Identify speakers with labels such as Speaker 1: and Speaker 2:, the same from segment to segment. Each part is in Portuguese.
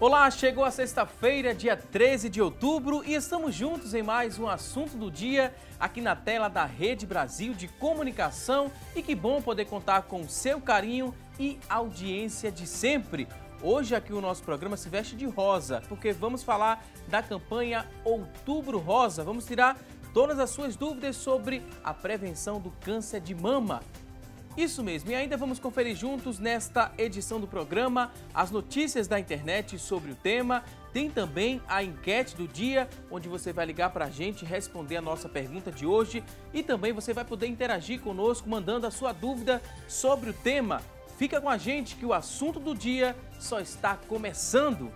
Speaker 1: Olá, chegou a sexta-feira, dia 13 de outubro e estamos juntos em mais um assunto do dia aqui na tela da Rede Brasil de Comunicação e que bom poder contar com o seu carinho e audiência de sempre. Hoje aqui o nosso programa se veste de rosa, porque vamos falar da campanha Outubro Rosa. Vamos tirar todas as suas dúvidas sobre a prevenção do câncer de mama. Isso mesmo, e ainda vamos conferir juntos nesta edição do programa as notícias da internet sobre o tema. Tem também a enquete do dia, onde você vai ligar para a gente responder a nossa pergunta de hoje. E também você vai poder interagir conosco, mandando a sua dúvida sobre o tema. Fica com a gente que o assunto do dia só está começando.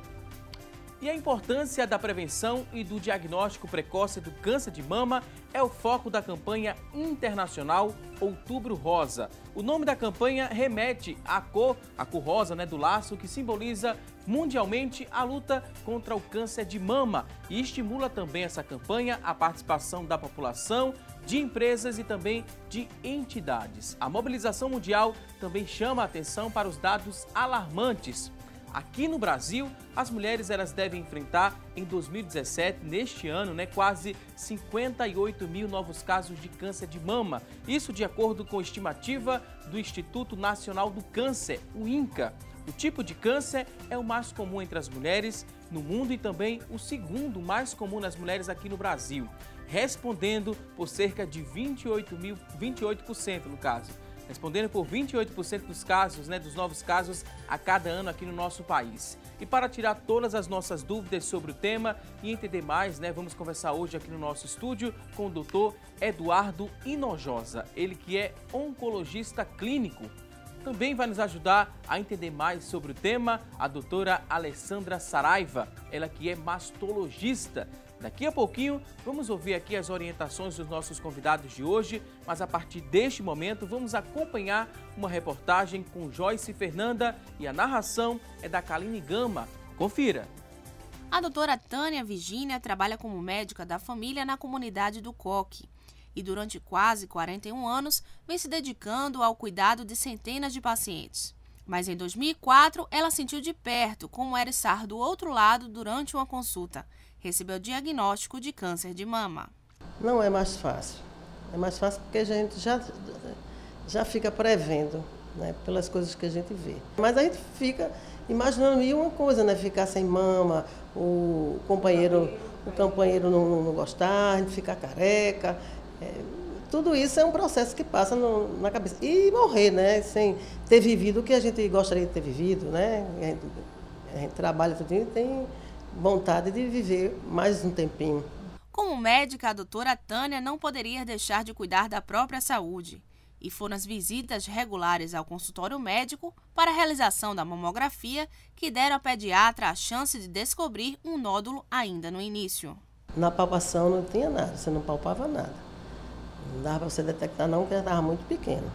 Speaker 1: E a importância da prevenção e do diagnóstico precoce do câncer de mama é o foco da campanha internacional Outubro Rosa. O nome da campanha remete à cor rosa, do laço, que simboliza mundialmente a luta contra o câncer de mama e estimula também essa campanha a participação da população, de empresas e também de entidades. A mobilização mundial também chama a atenção para os dados alarmantes. Aqui no Brasil, as mulheres devem enfrentar em 2017, neste ano, quase 58 mil novos casos de câncer de mama. Isso de acordo com a estimativa do Instituto Nacional do Câncer, o INCA. O tipo de câncer é o mais comum entre as mulheres no mundo e também o segundo mais comum nas mulheres aqui no Brasil, respondendo por cerca de 28% no caso. Respondendo por 28% dos casos, dos novos casos a cada ano aqui no nosso país. E para tirar todas as nossas dúvidas sobre o tema e entender mais, vamos conversar hoje aqui no nosso estúdio com o doutor Eduardo Hinojosa, ele que é oncologista clínico. Também vai nos ajudar a entender mais sobre o tema a doutora Alessandra Saraiva, ela que é mastologista. Daqui a pouquinho, vamos ouvir aqui as orientações dos nossos convidados de hoje, mas a partir deste momento vamos acompanhar uma reportagem com Joyce Fernanda e a narração é da Kaline Gama. Confira!
Speaker 2: A doutora Tânia Virgínia trabalha como médica da família na comunidade do Coque e durante quase 41 anos vem se dedicando ao cuidado de centenas de pacientes. Mas em 2004, ela sentiu de perto como era estar do outro lado durante uma consulta. Recebeu o diagnóstico de câncer de mama.
Speaker 3: Não é mais fácil. É mais fácil porque a gente já fica prevendo, pelas coisas que a gente vê. Mas a gente fica imaginando mil uma coisa, ficar sem mama, o companheiro não gostar, a gente ficar careca. Tudo isso é um processo que passa na cabeça. E morrer, sem ter vivido o que a gente gostaria de ter vivido, A gente trabalha tudo e tem vontade de viver mais um tempinho.
Speaker 2: Como médica, a doutora Tânia não poderia deixar de cuidar da própria saúde. E foram as visitas regulares ao consultório médico para a realização da mamografia que deram ao pediatra a chance de descobrir um nódulo ainda no início.
Speaker 3: Na palpação não tinha nada, você não palpava nada. Não dava para você detectar não, porque estava muito pequeno.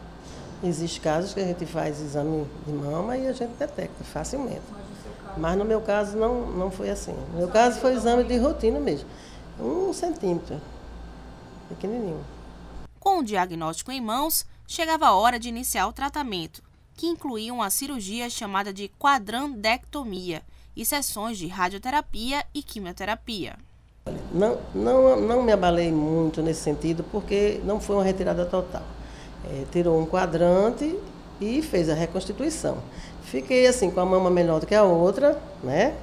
Speaker 3: Existem casos que a gente faz exame de mama e a gente detecta facilmente. Mas no meu caso não foi assim. No meu caso foi exame de rotina mesmo. 1 centímetro, pequenininho.
Speaker 2: Com o diagnóstico em mãos, chegava a hora de iniciar o tratamento, que incluía uma cirurgia chamada de quadrantectomia e sessões de radioterapia e quimioterapia.
Speaker 3: Não me abalei muito nesse sentido, porque não foi uma retirada total. Tirou um quadrante e fez a reconstituição. Fiquei assim, com a mama menor do que a outra,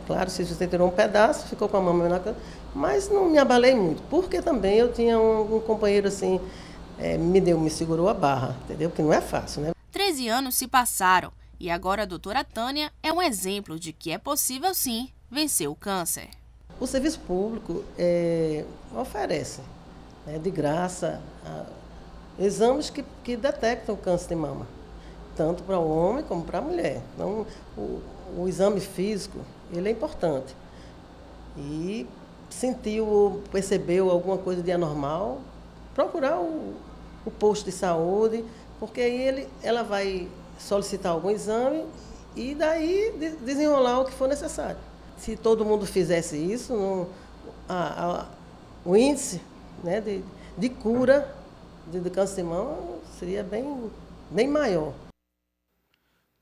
Speaker 3: Claro, se você tirou um pedaço, ficou com a mama menor que a outra, mas não me abalei muito, porque também eu tinha um companheiro assim, me segurou a barra, entendeu? Porque não é fácil,
Speaker 2: 13 anos se passaram e agora a doutora Tânia é um exemplo de que é possível sim vencer o câncer.
Speaker 3: O serviço público oferece, de graça, exames que detectam o câncer de mama, tanto para o homem como para a mulher. Então, o exame físico, ele é importante. E sentiu ou percebeu alguma coisa de anormal, procurar o posto de saúde, porque aí ela vai solicitar algum exame e daí desenrolar o que for necessário. Se todo mundo fizesse isso, o índice de cura de câncer de mama seria bem maior.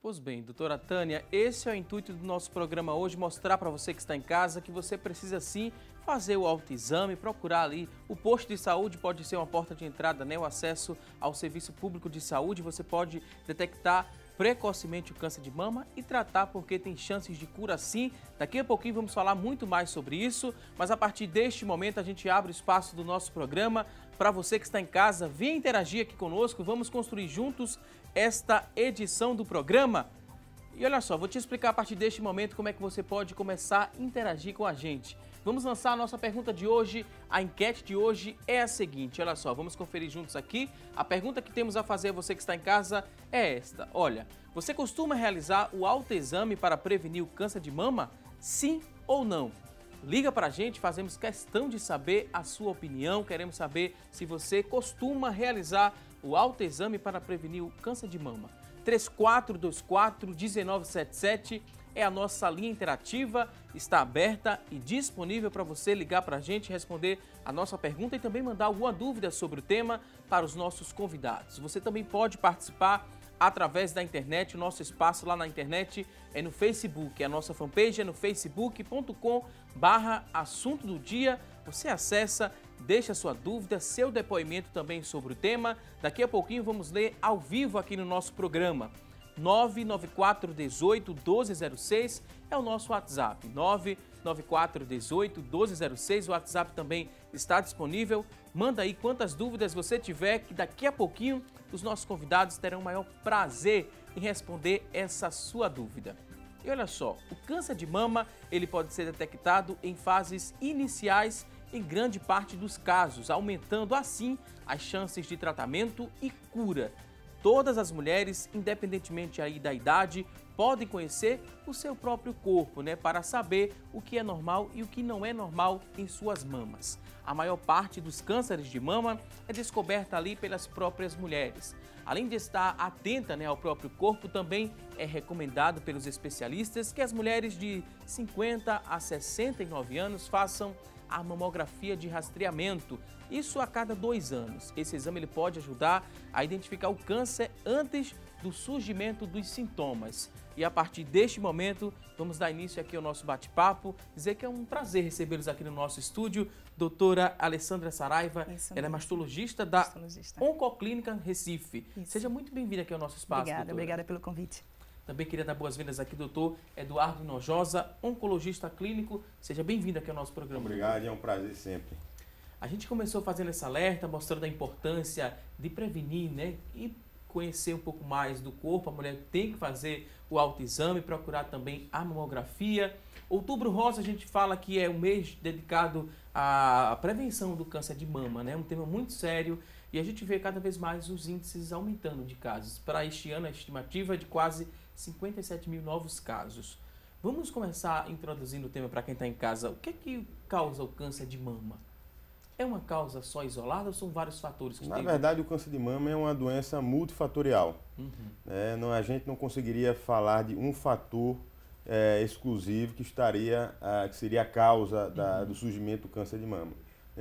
Speaker 1: Pois bem, doutora Tânia, esse é o intuito do nosso programa hoje, mostrar para você que está em casa que você precisa sim fazer o autoexame, procurar ali. O posto de saúde pode ser uma porta de entrada, né? O acesso ao serviço público de saúde, você pode detectar precocemente o câncer de mama e tratar, porque tem chances de cura sim. Daqui a pouquinho vamos falar muito mais sobre isso, mas a partir deste momento a gente abre o espaço do nosso programa para você que está em casa, venha interagir aqui conosco, vamos construir juntos esta edição do programa. E olha só, vou te explicar a partir deste momento como é que você pode começar a interagir com a gente. Vamos lançar a nossa pergunta de hoje. A enquete de hoje é a seguinte, olha só, vamos conferir juntos aqui. A pergunta que temos a fazer a você que está em casa é esta. Olha, você costuma realizar o autoexame para prevenir o câncer de mama? Sim ou não? Liga para a gente, fazemos questão de saber a sua opinião, queremos saber se você costuma realizar o autoexame para prevenir o câncer de mama. 3424-1977 é a nossa linha interativa, está aberta e disponível para você ligar para a gente, responder a nossa pergunta e também mandar alguma dúvida sobre o tema para os nossos convidados. Você também pode participar através da internet, o nosso espaço lá na internet é no Facebook, a nossa fanpage é no facebook.com/assunto do dia. Você acessa, deixa sua dúvida, seu depoimento também sobre o tema. Daqui a pouquinho vamos ler ao vivo aqui no nosso programa. 99418-1206 é o nosso WhatsApp. 99418-1206, o WhatsApp também está disponível. Manda aí quantas dúvidas você tiver, que daqui a pouquinho os nossos convidados terão o maior prazer em responder essa sua dúvida. E olha só, o câncer de mama ele pode ser detectado em fases iniciais em grande parte dos casos, aumentando assim as chances de tratamento e cura. Todas as mulheres, independentemente aí da idade, podem conhecer o seu próprio corpo, né, para saber o que é normal e o que não é normal em suas mamas. A maior parte dos cânceres de mama é descoberta ali pelas próprias mulheres. Além de estar atenta, né, ao próprio corpo, também é recomendado pelos especialistas que as mulheres de 50 a 69 anos façam a mamografia de rastreamento, isso a cada 2 anos. Esse exame ele pode ajudar a identificar o câncer antes do surgimento dos sintomas. E a partir deste momento, vamos dar início aqui ao nosso bate-papo, dizer que é um prazer recebê-los aqui no nosso estúdio. Doutora Alessandra Saraiva, ela é mastologista da Oncoclínica Recife. Isso. Seja muito bem-vinda aqui ao nosso espaço, doutora.
Speaker 4: Obrigada pelo convite.
Speaker 1: Também queria dar boas-vindas aqui, doutor Eduardo Nojosa, oncologista clínico. Seja bem-vindo aqui ao nosso programa.
Speaker 5: Obrigado, é um prazer sempre.
Speaker 1: A gente começou fazendo esse alerta, mostrando a importância de prevenir, né? E conhecer um pouco mais do corpo. A mulher tem que fazer o autoexame, procurar também a mamografia. Outubro Rosa, a gente fala que é um mês dedicado à prevenção do câncer de mama, né? Um tema muito sério. E a gente vê cada vez mais os índices aumentando de casos. Para este ano, a estimativa é de quase 57 mil novos casos. Vamos começar introduzindo o tema para quem está em casa. O que é que causa o câncer de mama? É uma causa só isolada ou são vários fatores que
Speaker 5: Na verdade, o câncer de mama é uma doença multifatorial. A gente não conseguiria falar de um fator exclusivo que seria a causa do surgimento do câncer de mama.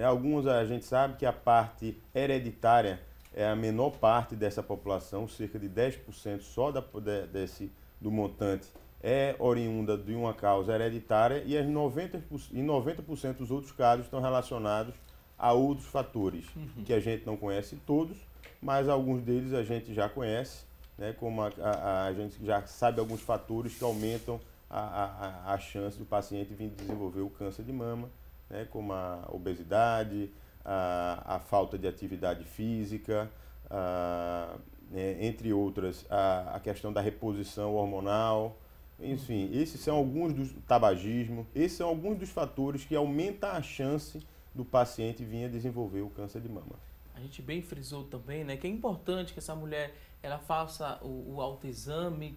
Speaker 5: Alguns a gente sabe que a parte hereditária é a menor parte dessa população, cerca de 10% só do montante é oriunda de uma causa hereditária e 90% dos outros casos estão relacionados a outros fatores que a gente não conhece todos, mas alguns deles a gente já conhece, né, como a gente já sabe alguns fatores que aumentam a chance do paciente vir desenvolver o câncer de mama, né, como a obesidade, a falta de atividade física, entre outras, a questão da reposição hormonal. Enfim, esses são alguns dos tabagismo, esses são alguns dos fatores que aumentam a chance do paciente vir a desenvolver o câncer de mama.
Speaker 1: A gente bem frisou também, né, que é importante que essa mulher ela faça o autoexame,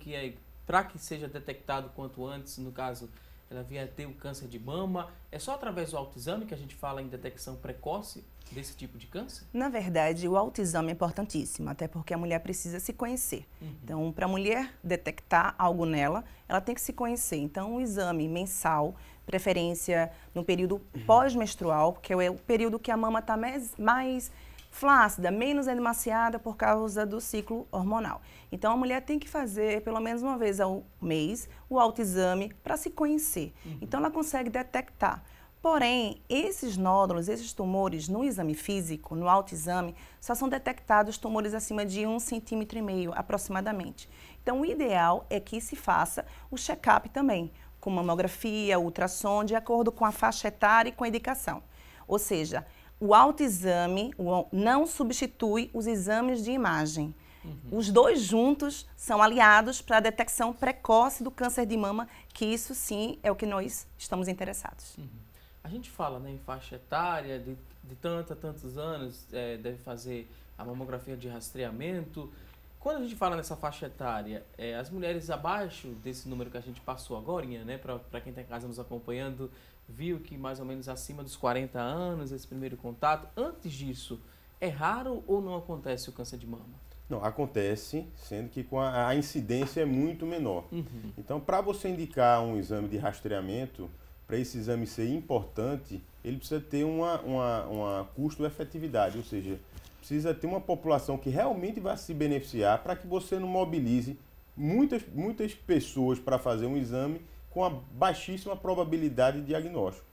Speaker 1: para que seja detectado quanto antes, no caso, ela vier a ter o câncer de mama. É só através do autoexame que a gente fala em detecção precoce desse tipo de câncer?
Speaker 4: Na verdade, o autoexame é importantíssimo, até porque a mulher precisa se conhecer. Então, para a mulher detectar algo nela, ela tem que se conhecer. Então, um exame mensal, preferência no período pós-menstrual, porque é o período que a mama está mais flácida, menos emaciada por causa do ciclo hormonal. Então, a mulher tem que fazer, pelo menos uma vez ao mês, o autoexame para se conhecer. Então, ela consegue detectar. Porém, esses nódulos, esses tumores no exame físico, no autoexame, só são detectados tumores acima de 1,5 cm aproximadamente. Então, o ideal é que se faça o check-up também, com mamografia, ultrassom, de acordo com a faixa etária e com a indicação. Ou seja, o autoexame não substitui os exames de imagem. Os dois juntos são aliados para a detecção precoce do câncer de mama, que isso sim é o que nós estamos interessados.
Speaker 1: A gente fala, né, em faixa etária, de tantos anos, deve fazer a mamografia de rastreamento. Quando a gente fala nessa faixa etária, as mulheres abaixo desse número que a gente passou agora, né, para quem está em casa nos acompanhando, viu que mais ou menos acima dos 40 anos, esse primeiro contato, antes disso, é raro ou não acontece o câncer de mama?
Speaker 5: Não, acontece, sendo que com a incidência é muito menor. Então, para você indicar um exame de rastreamento, para esse exame ser importante, ele precisa ter uma custo-efetividade, ou seja, precisa ter uma população que realmente vai se beneficiar para que você não mobilize muitas pessoas para fazer um exame com a baixíssima probabilidade de diagnóstico.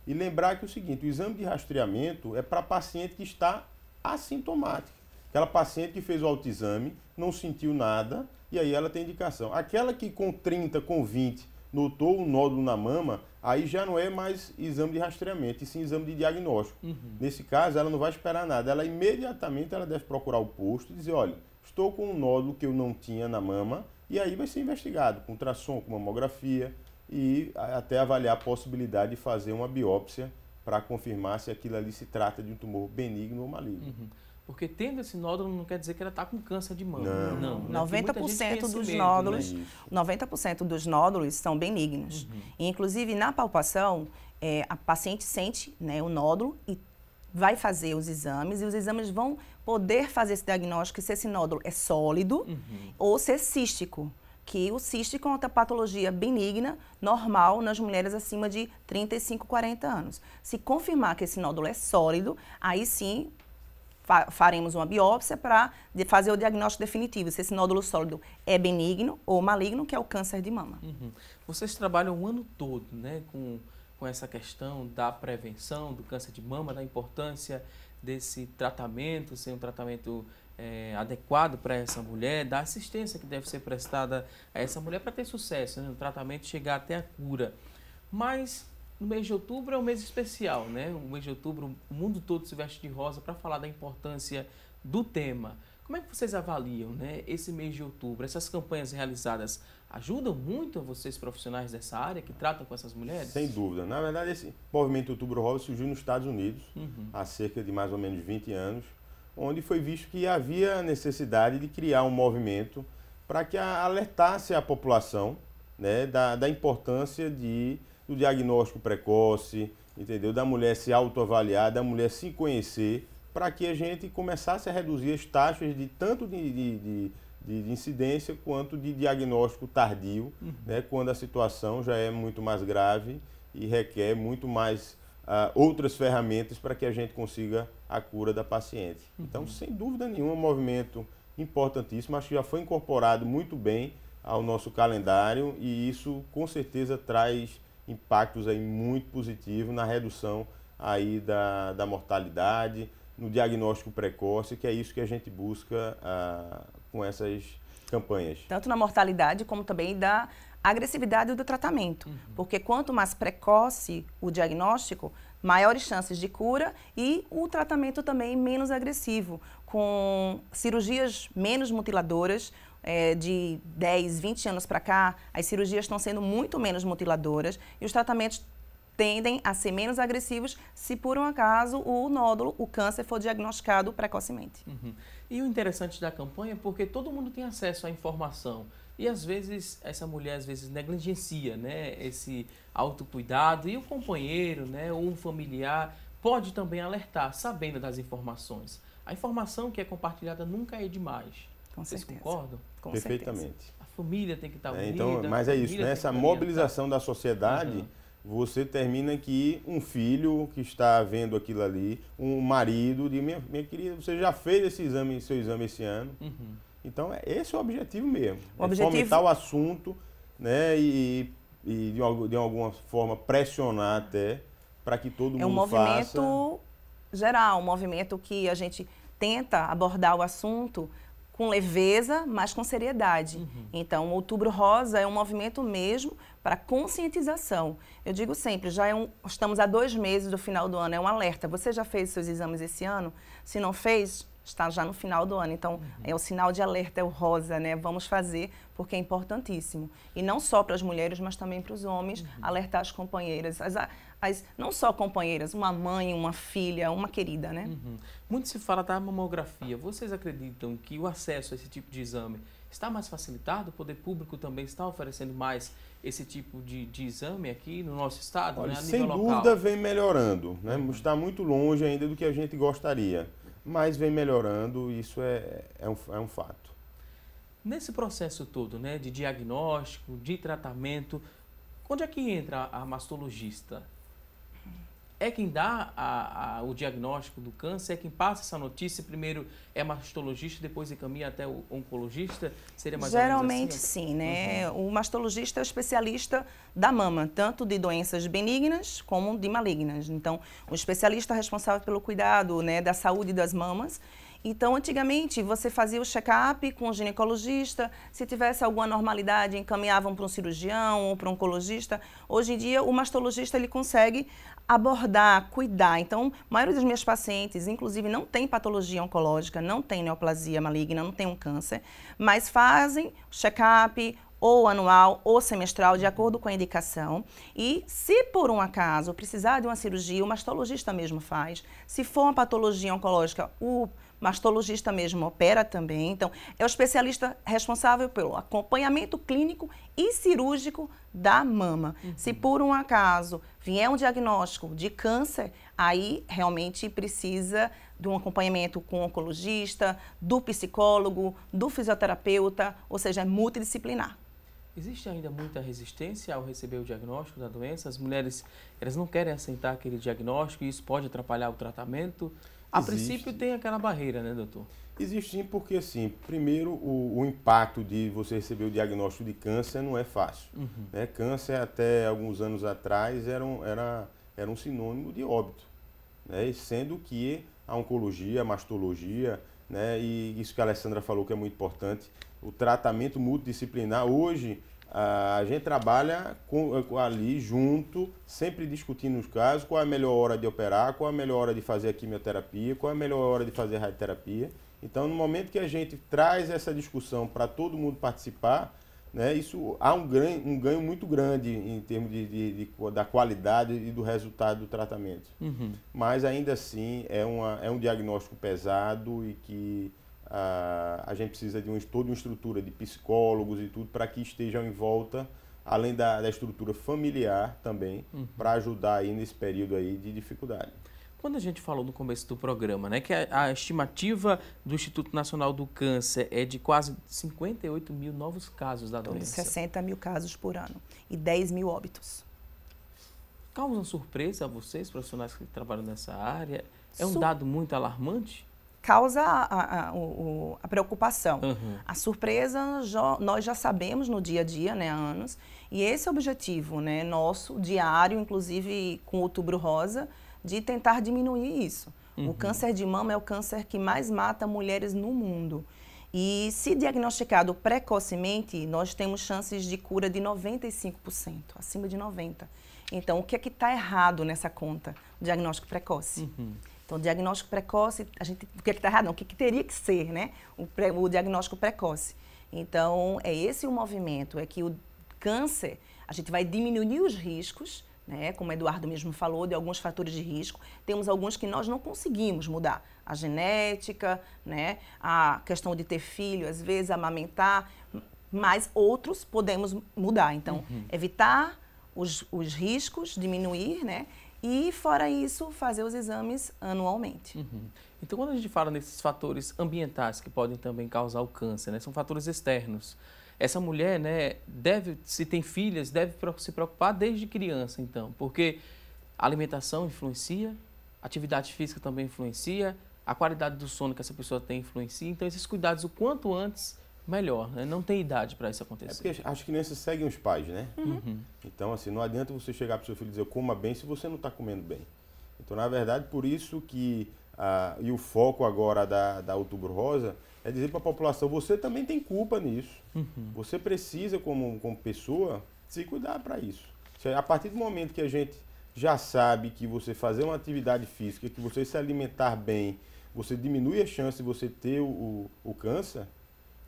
Speaker 5: E lembrar que é o seguinte, o exame de rastreamento é para paciente que está assintomática. Aquela paciente que fez o autoexame, não sentiu nada, e aí ela tem indicação. Aquela que com 30, com 20, notou um nódulo na mama, aí já não é mais exame de rastreamento, e sim exame de diagnóstico. Nesse caso, ela não vai esperar nada. Ela imediatamente ela deve procurar o posto e dizer, olha, estou com um nódulo que eu não tinha na mama, e aí vai ser investigado com ultrassom, com mamografia, e até avaliar a possibilidade de fazer uma biópsia para confirmar se aquilo ali se trata de um tumor benigno ou maligno.
Speaker 1: Porque tendo esse nódulo não quer dizer que ela está com câncer de mama.
Speaker 5: Não.
Speaker 1: Né?
Speaker 4: 90% dos
Speaker 1: medo,
Speaker 4: nódulos,
Speaker 1: né?
Speaker 4: 90% dos nódulos são benignos. E, inclusive, na palpação, a paciente sente, né, o nódulo e vai fazer os exames, e os exames vão poder fazer esse diagnóstico se esse nódulo é sólido ou se é cístico. Que o cístico é uma patologia benigna, normal, nas mulheres acima de 35, 40 anos. Se confirmar que esse nódulo é sólido, aí sim faremos uma biópsia para fazer o diagnóstico definitivo, se esse nódulo sólido é benigno ou maligno, que é o câncer de mama.
Speaker 1: Vocês trabalham o ano todo, né, com essa questão da prevenção do câncer de mama, da importância desse tratamento, ser um tratamento adequado para essa mulher, da assistência que deve ser prestada a essa mulher para ter sucesso, né, no tratamento, chegar até a cura. Mas no mês de outubro é um mês especial, né? O mês de outubro, o mundo todo se veste de rosa para falar da importância do tema. Como é que vocês avaliam, né, esse mês de outubro? Essas campanhas realizadas ajudam muito a vocês profissionais dessa área que tratam com essas mulheres?
Speaker 5: Sem dúvida. Na verdade, esse movimento Outubro Rosa surgiu nos Estados Unidos há cerca de mais ou menos 20 anos, onde foi visto que havia necessidade de criar um movimento para que alertasse a população, né, da importância do diagnóstico precoce, entendeu? Da mulher se autoavaliar, da mulher se conhecer, para que a gente começasse a reduzir as taxas de tanto de incidência quanto de diagnóstico tardio, né, quando a situação já é muito mais grave e requer muito mais outras ferramentas para que a gente consiga a cura da paciente. Então, sem dúvida nenhuma, um movimento importantíssimo, acho que já foi incorporado muito bem ao nosso calendário e isso com certeza traz impactos aí muito positivos na redução aí da mortalidade, no diagnóstico precoce, que é isso que a gente busca com essas campanhas.
Speaker 4: Tanto na mortalidade como também da agressividade do tratamento, porque quanto mais precoce o diagnóstico, maiores chances de cura e o tratamento também menos agressivo, com cirurgias menos mutiladoras. De 10, 20 anos para cá, as cirurgias estão sendo muito menos mutiladoras e os tratamentos tendem a ser menos agressivos se por um acaso o nódulo, o câncer, for diagnosticado precocemente.
Speaker 1: E o interessante da campanha é porque todo mundo tem acesso à informação e às vezes essa mulher negligencia, né, esse autocuidado e o companheiro, né, ou um familiar pode também alertar, sabendo das informações. A informação que é compartilhada nunca é demais.
Speaker 4: Com
Speaker 1: Vocês
Speaker 4: certeza.
Speaker 1: concordam?
Speaker 4: Com
Speaker 5: Perfeitamente.
Speaker 4: certeza.
Speaker 1: A família tem que estar unida.
Speaker 5: Então, mas é isso, né? Essa mobilização da sociedade você termina que um filho que está vendo aquilo ali, um marido, de minha querida, você já fez seu exame esse ano. Então, esse é o objetivo mesmo. Fomentar o assunto, né, e de alguma forma pressionar até para que todo mundo faça. É um
Speaker 4: movimento geral, um movimento que a gente tenta abordar o assunto com leveza, mas com seriedade. Então, o Outubro Rosa é um movimento mesmo para conscientização. Eu digo sempre, estamos há 2 meses do final do ano, é um alerta. Você já fez seus exames esse ano? Se não fez, está já no final do ano. Então, é o sinal de alerta, é o rosa, né? Vamos fazer, porque é importantíssimo. E não só para as mulheres, mas também para os homens, alertar as companheiras. Não só companheiras, uma mãe, uma filha, uma querida, né?
Speaker 1: Muito se fala da mamografia. Vocês acreditam que o acesso a esse tipo de exame está mais facilitado? O poder público também está oferecendo mais esse tipo de exame aqui no nosso estado,
Speaker 5: olha,
Speaker 1: né, a nível local?
Speaker 5: Sem dúvida vem melhorando, né? Está muito longe ainda do que a gente gostaria, mas vem melhorando, isso é um fato.
Speaker 1: Nesse processo todo, né, de diagnóstico, de tratamento, onde é que entra a mastologista? É quem dá o diagnóstico do câncer? É quem passa essa notícia? Primeiro é mastologista, depois encaminha até o oncologista? Seria mais
Speaker 4: Geralmente
Speaker 1: ou menos assim?
Speaker 4: Sim, né? O mastologista é o especialista da mama, tanto de doenças benignas como de malignas. Então, o especialista responsável pelo cuidado, né, da saúde das mamas. Então, antigamente, você fazia o check-up com o ginecologista, se tivesse alguma anormalidade, encaminhavam para um cirurgião ou para um oncologista. Hoje em dia, o mastologista ele consegue abordar, cuidar. Então, a maioria das minhas pacientes, inclusive, não tem patologia oncológica, não tem neoplasia maligna, não tem um câncer, mas fazem check-up ou anual ou semestral, de acordo com a indicação. E se por um acaso precisar de uma cirurgia, o mastologista mesmo faz. Se for uma patologia oncológica, o mastologista mesmo opera também. Então, é o especialista responsável pelo acompanhamento clínico e cirúrgico da mama. Se por um acaso vier um diagnóstico de câncer, aí realmente precisa de um acompanhamento com o oncologista, do psicólogo, do fisioterapeuta, ou seja, é multidisciplinar.
Speaker 1: Existe ainda muita resistência ao receber o diagnóstico da doença? As mulheres, elas não querem aceitar aquele diagnóstico e isso pode atrapalhar o tratamento? A princípio tem aquela barreira, né, doutor?
Speaker 5: Existe sim, porque assim, primeiro o impacto de você receber o diagnóstico de câncer não é fácil. Né? Câncer até alguns anos atrás era um sinônimo de óbito, né? E sendo que a oncologia, a mastologia, né? E isso que a Alessandra falou que é muito importante, o tratamento multidisciplinar, hoje a gente trabalha ali junto, sempre discutindo os casos, qual é a melhor hora de operar, qual é a melhor hora de fazer a quimioterapia, qual é a melhor hora de fazer a radioterapia. Então, no momento que a gente traz essa discussão para todo mundo participar, né, isso há um ganho muito grande em termos da qualidade e do resultado do tratamento. Mas, ainda assim, é um diagnóstico pesado e que a gente precisa de toda uma estrutura de psicólogos e tudo para que estejam em volta, além da estrutura familiar também, para ajudar aí nesse período aí de dificuldade.
Speaker 1: Quando a gente falou no começo do programa, né, que a estimativa do Instituto Nacional do Câncer é de quase 58 mil novos casos da doença.
Speaker 4: 60 mil casos por ano e 10 mil óbitos.
Speaker 1: Causa surpresa a vocês, profissionais que trabalham nessa área? É um dado muito alarmante?
Speaker 4: Causa a preocupação. A surpresa nós já sabemos no dia a dia, né, há anos, e esse é o objetivo, né, nosso, diário, inclusive com o Outubro Rosa, de tentar diminuir isso. O câncer de mama é o câncer que mais mata mulheres no mundo. E se diagnosticado precocemente, nós temos chances de cura de 95%, acima de 90%. Então, o que é que está errado nessa conta? O diagnóstico precoce. Então, o diagnóstico precoce, o que é que está errado? Não, o que teria que ser, né? O diagnóstico precoce. Então, é esse o movimento, é que o câncer, a gente vai diminuir os riscos, né? Como o Eduardo mesmo falou, de alguns fatores de risco. Temos alguns que nós não conseguimos mudar. A genética, né? A questão de ter filho, às vezes, amamentar, mas outros podemos mudar. Então, evitar os riscos, diminuir, né? E, fora isso, fazer os exames anualmente.
Speaker 1: Então, quando a gente fala nesses fatores ambientais que podem também causar o câncer, né? São fatores externos. essa mulher, né, deve, se tem filhas, deve se preocupar desde criança, então, porque a alimentação influencia, a atividade física também influencia, a qualidade do sono que essa pessoa tem influencia, então esses cuidados o quanto antes, melhor, né? Não tem idade para isso acontecer.
Speaker 5: É porque as crianças seguem os pais, né? Então, assim, não adianta você chegar para o seu filho e dizer coma bem se você não está comendo bem. Então, na verdade, por isso que, e o foco agora da Outubro Rosa é dizer para a população, você também tem culpa nisso. Você precisa, como pessoa, se cuidar para isso. A partir do momento que a gente já sabe que você fazer uma atividade física, que você se alimentar bem, você diminui a chance de você ter o câncer,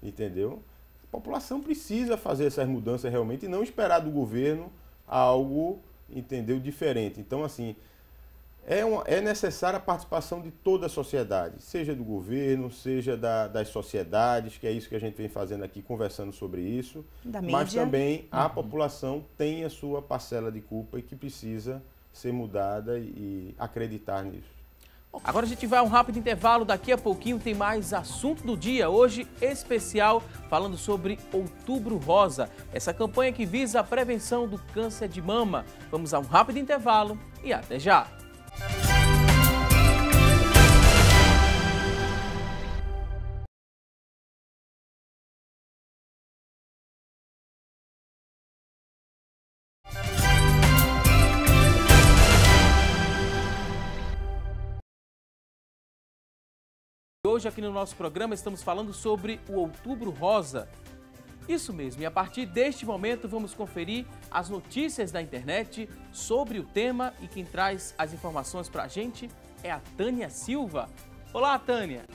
Speaker 5: entendeu? A população precisa fazer essas mudanças realmente e não esperar do governo algo, entendeu, diferente. Então, assim, é necessária a participação de toda a sociedade, seja do governo, seja das sociedades, que é isso que a gente vem fazendo aqui, conversando sobre isso.
Speaker 4: Da mídia.
Speaker 5: Mas também a população tem a sua parcela de culpa e que precisa ser mudada e acreditar nisso.
Speaker 1: Agora a gente vai a um rápido intervalo, daqui a pouquinho tem mais assunto do dia, hoje especial, falando sobre Outubro Rosa, essa campanha que visa a prevenção do câncer de mama. Vamos a um rápido intervalo e até já! Hoje aqui no nosso programa estamos falando sobre o Outubro Rosa. Isso mesmo, e a partir deste momento vamos conferir as notícias da internet sobre o tema e quem traz as informações para a gente é a Tânia Silva. Olá, Tânia!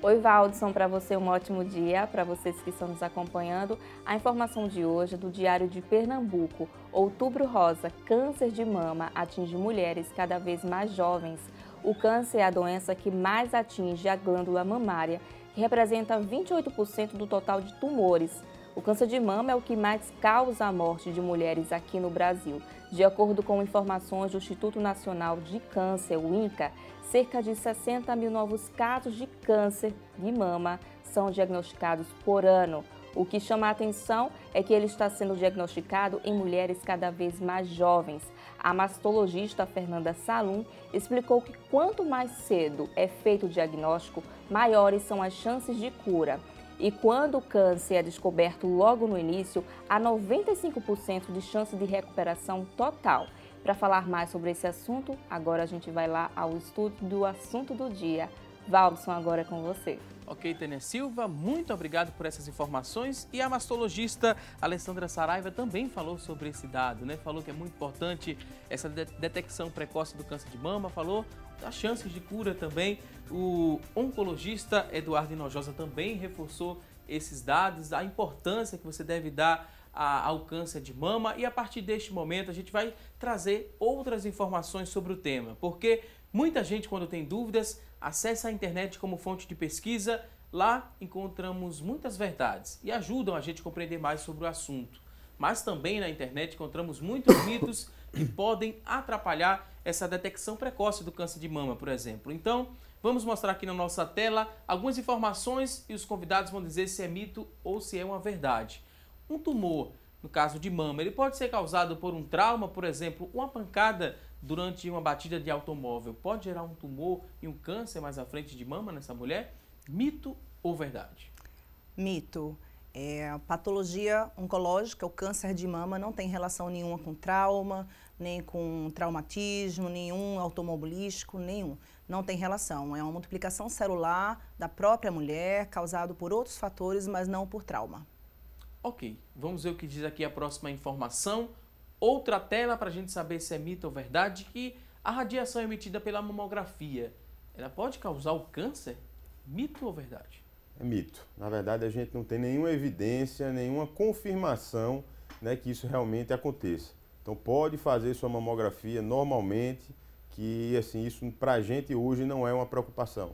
Speaker 6: Oi, Valdson, para você um ótimo dia, para vocês que estão nos acompanhando. A informação de hoje é do Diário de Pernambuco. Outubro Rosa, câncer de mama atinge mulheres cada vez mais jovens. O câncer é a doença que mais atinge a glândula mamária, que representa 28% do total de tumores. O câncer de mama é o que mais causa a morte de mulheres aqui no Brasil. De acordo com informações do Instituto Nacional de Câncer, o INCA, cerca de 60 mil novos casos de câncer de mama são diagnosticados por ano. O que chama a atenção é que ele está sendo diagnosticado em mulheres cada vez mais jovens. A mastologista Fernanda Salum explicou que quanto mais cedo é feito o diagnóstico, maiores são as chances de cura. E quando o câncer é descoberto logo no início, há 95% de chance de recuperação total. Para falar mais sobre esse assunto, agora a gente vai lá ao estudo do assunto do dia. Valdson, agora é com você.
Speaker 1: Ok, Tânia Silva, muito obrigado por essas informações. E a mastologista Alessandra Saraiva também falou sobre esse dado, né? Falou que é muito importante essa detecção precoce do câncer de mama, falou das chances de cura também. O oncologista Eduardo Hinojosa também reforçou esses dados, a importância que você deve dar ao câncer de mama. E a partir deste momento a gente vai trazer outras informações sobre o tema, porque muita gente, quando tem dúvidas, acessa a internet como fonte de pesquisa. Lá encontramos muitas verdades e ajudam a gente a compreender mais sobre o assunto. Mas também na internet encontramos muitos mitos que podem atrapalhar essa detecção precoce do câncer de mama, por exemplo. Então, vamos mostrar aqui na nossa tela algumas informações e os convidados vão dizer se é mito ou se é uma verdade. Um tumor, no caso de mama, ele pode ser causado por um trauma, por exemplo, uma pancada durante uma batida de automóvel pode gerar um tumor e um câncer mais à frente de mama nessa mulher? Mito ou verdade?
Speaker 4: Mito. A patologia oncológica, o câncer de mama, não tem relação nenhuma com trauma, nem com traumatismo, nenhum automobilístico, nenhum. Não tem relação. É uma multiplicação celular da própria mulher, causado por outros fatores, mas não por trauma.
Speaker 1: Ok, vamos ver o que diz aqui a próxima informação. Outra tela para a gente saber se é mito ou verdade, que a radiação emitida pela mamografia, ela pode causar o câncer? Mito ou verdade?
Speaker 5: É mito. Na verdade, a gente não tem nenhuma evidência, nenhuma confirmação, né, que isso realmente aconteça. Então, pode fazer sua mamografia normalmente, que assim, isso para a gente hoje não é uma preocupação.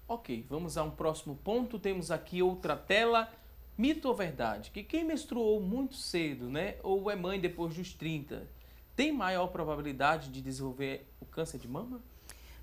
Speaker 1: Ok, vamos a um próximo ponto. Temos aqui outra tela. Mito ou verdade? Que quem menstruou muito cedo, né, ou é mãe depois dos 30, tem maior probabilidade de desenvolver o câncer de mama?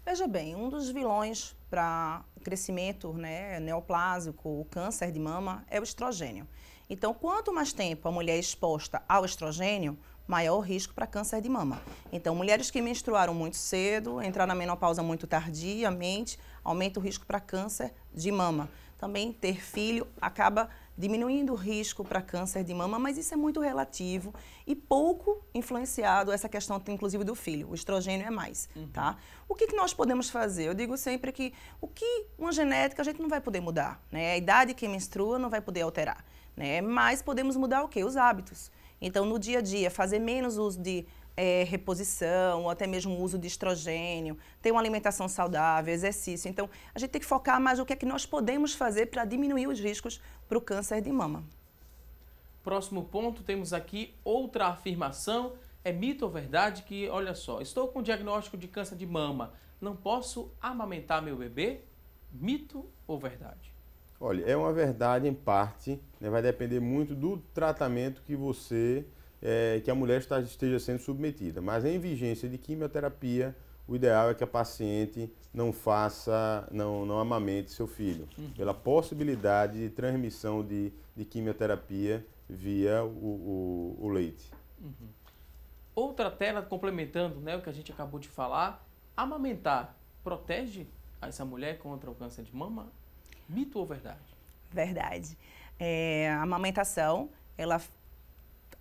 Speaker 4: Veja bem, um dos vilões para o crescimento, né, neoplásico, o câncer de mama, é o estrogênio. Então, quanto mais tempo a mulher é exposta ao estrogênio, maior o risco para câncer de mama. Então, mulheres que menstruaram muito cedo, entrar na menopausa muito tardiamente, aumenta o risco para câncer de mama. Também ter filho acaba diminuindo o risco para câncer de mama, mas isso é muito relativo e pouco influenciado essa questão, inclusive, do filho. O estrogênio é mais, tá? O que nós podemos fazer? Eu digo sempre que uma genética a gente não vai poder mudar, né? A idade que menstrua não vai poder alterar, né? Mas podemos mudar o quê? Os hábitos. Então, no dia a dia, fazer menos uso de reposição, ou até mesmo o uso de estrogênio, ter uma alimentação saudável, exercício. Então, a gente tem que focar mais no que é que nós podemos fazer para diminuir os riscos para o câncer de mama.
Speaker 1: Próximo ponto, temos aqui outra afirmação. É mito ou verdade que, olha só, estou com diagnóstico de câncer de mama, não posso amamentar meu bebê? Mito ou verdade?
Speaker 5: Olha, é uma verdade em parte, né? Vai depender muito do tratamento que que a mulher esteja sendo submetida. Mas em vigência de quimioterapia, o ideal é que a paciente não amamente seu filho, pela possibilidade de transmissão de quimioterapia via o leite.
Speaker 1: Outra tela complementando, né, o que a gente acabou de falar, amamentar protege essa mulher contra o câncer de mama? Mito ou verdade?
Speaker 4: Verdade. A amamentação, ela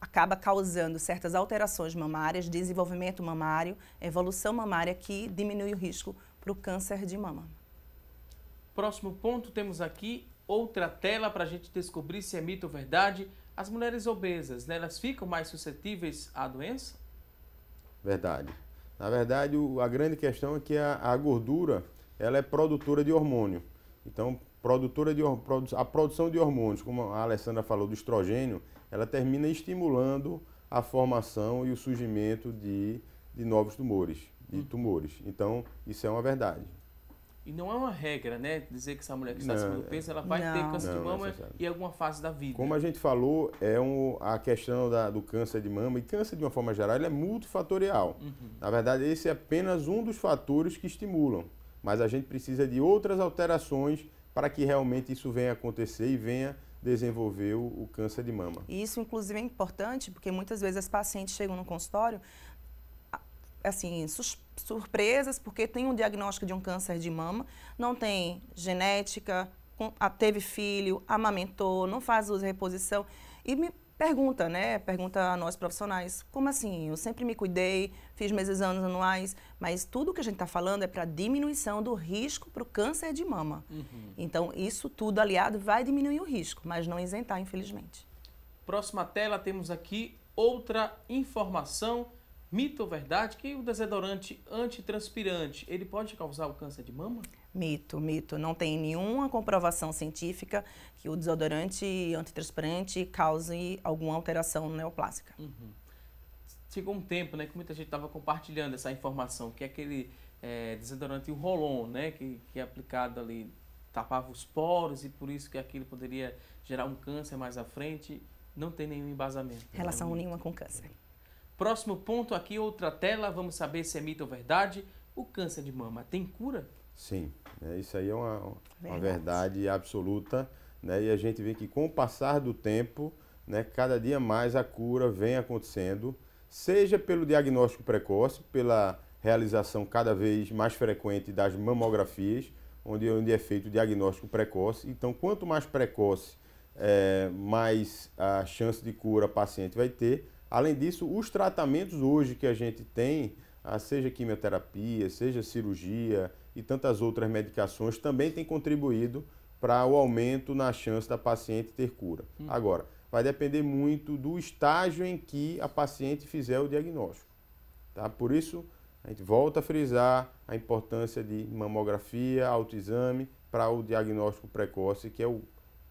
Speaker 4: acaba causando certas alterações mamárias, desenvolvimento mamário, evolução mamária, que diminui o risco para o câncer de mama.
Speaker 1: Próximo ponto, temos aqui outra tela para a gente descobrir se é mito ou verdade. As mulheres obesas, né, elas ficam mais suscetíveis à doença?
Speaker 5: Verdade. Na verdade, a grande questão é que a gordura ela é produtora de hormônio. Então, a produção de hormônios, como a Alessandra falou, do estrogênio, ela termina estimulando a formação e o surgimento de novos tumores, Então, isso é uma verdade.
Speaker 1: E não é uma regra, né? Dizer que essa mulher que está acima do peso, ela vai ter câncer de mama em alguma fase da vida.
Speaker 5: Como a gente falou, a questão do câncer de mama, e câncer de uma forma geral, ele é multifatorial. Na verdade, esse é apenas um dos fatores que estimulam. Mas a gente precisa de outras alterações para que realmente isso venha acontecer e venha desenvolver o câncer de mama.
Speaker 4: E isso, inclusive, é importante, porque muitas vezes as pacientes chegam no consultório, assim, surpresas, porque tem um diagnóstico de um câncer de mama, não tem genética, teve filho, amamentou, não faz uso de reposição, e me pergunta, né? Pergunta a nós profissionais, como assim? Eu sempre me cuidei, fiz meus exames anuais, mas tudo que a gente está falando é para diminuição do risco para o câncer de mama. Então, isso tudo aliado vai diminuir o risco, mas não isentar, infelizmente.
Speaker 1: Próxima tela, temos aqui outra informação, mito ou verdade, que o desodorante antitranspirante, ele pode causar o câncer de mama?
Speaker 4: Mito, mito. Não tem nenhuma comprovação científica que o desodorante antitranspirante cause alguma alteração neoplásica.
Speaker 1: Chegou um tempo, né, que muita gente estava compartilhando essa informação, que é aquele desodorante, o Rolon, né, que é aplicado ali, tapava os poros e por isso que aquilo poderia gerar um câncer mais à frente. Não tem nenhum embasamento.
Speaker 4: Relação nenhuma com câncer.
Speaker 1: Próximo ponto aqui, outra tela, vamos saber se é mito ou verdade. O câncer de mama tem cura?
Speaker 5: Sim, isso aí é uma verdade absoluta, né? E a gente vê que com o passar do tempo, né, cada dia mais a cura vem acontecendo, seja pelo diagnóstico precoce, pela realização cada vez mais frequente das mamografias, onde é feito o diagnóstico precoce. Então, quanto mais precoce, mais a chance de cura a paciente vai ter. Além disso, os tratamentos hoje que a gente tem, seja quimioterapia, seja cirurgia e tantas outras medicações, também têm contribuído para o aumento na chance da paciente ter cura. Agora, vai depender muito do estágio em que a paciente fizer o diagnóstico. Tá? Por isso, a gente volta a frisar a importância de mamografia, autoexame para o diagnóstico precoce, que é o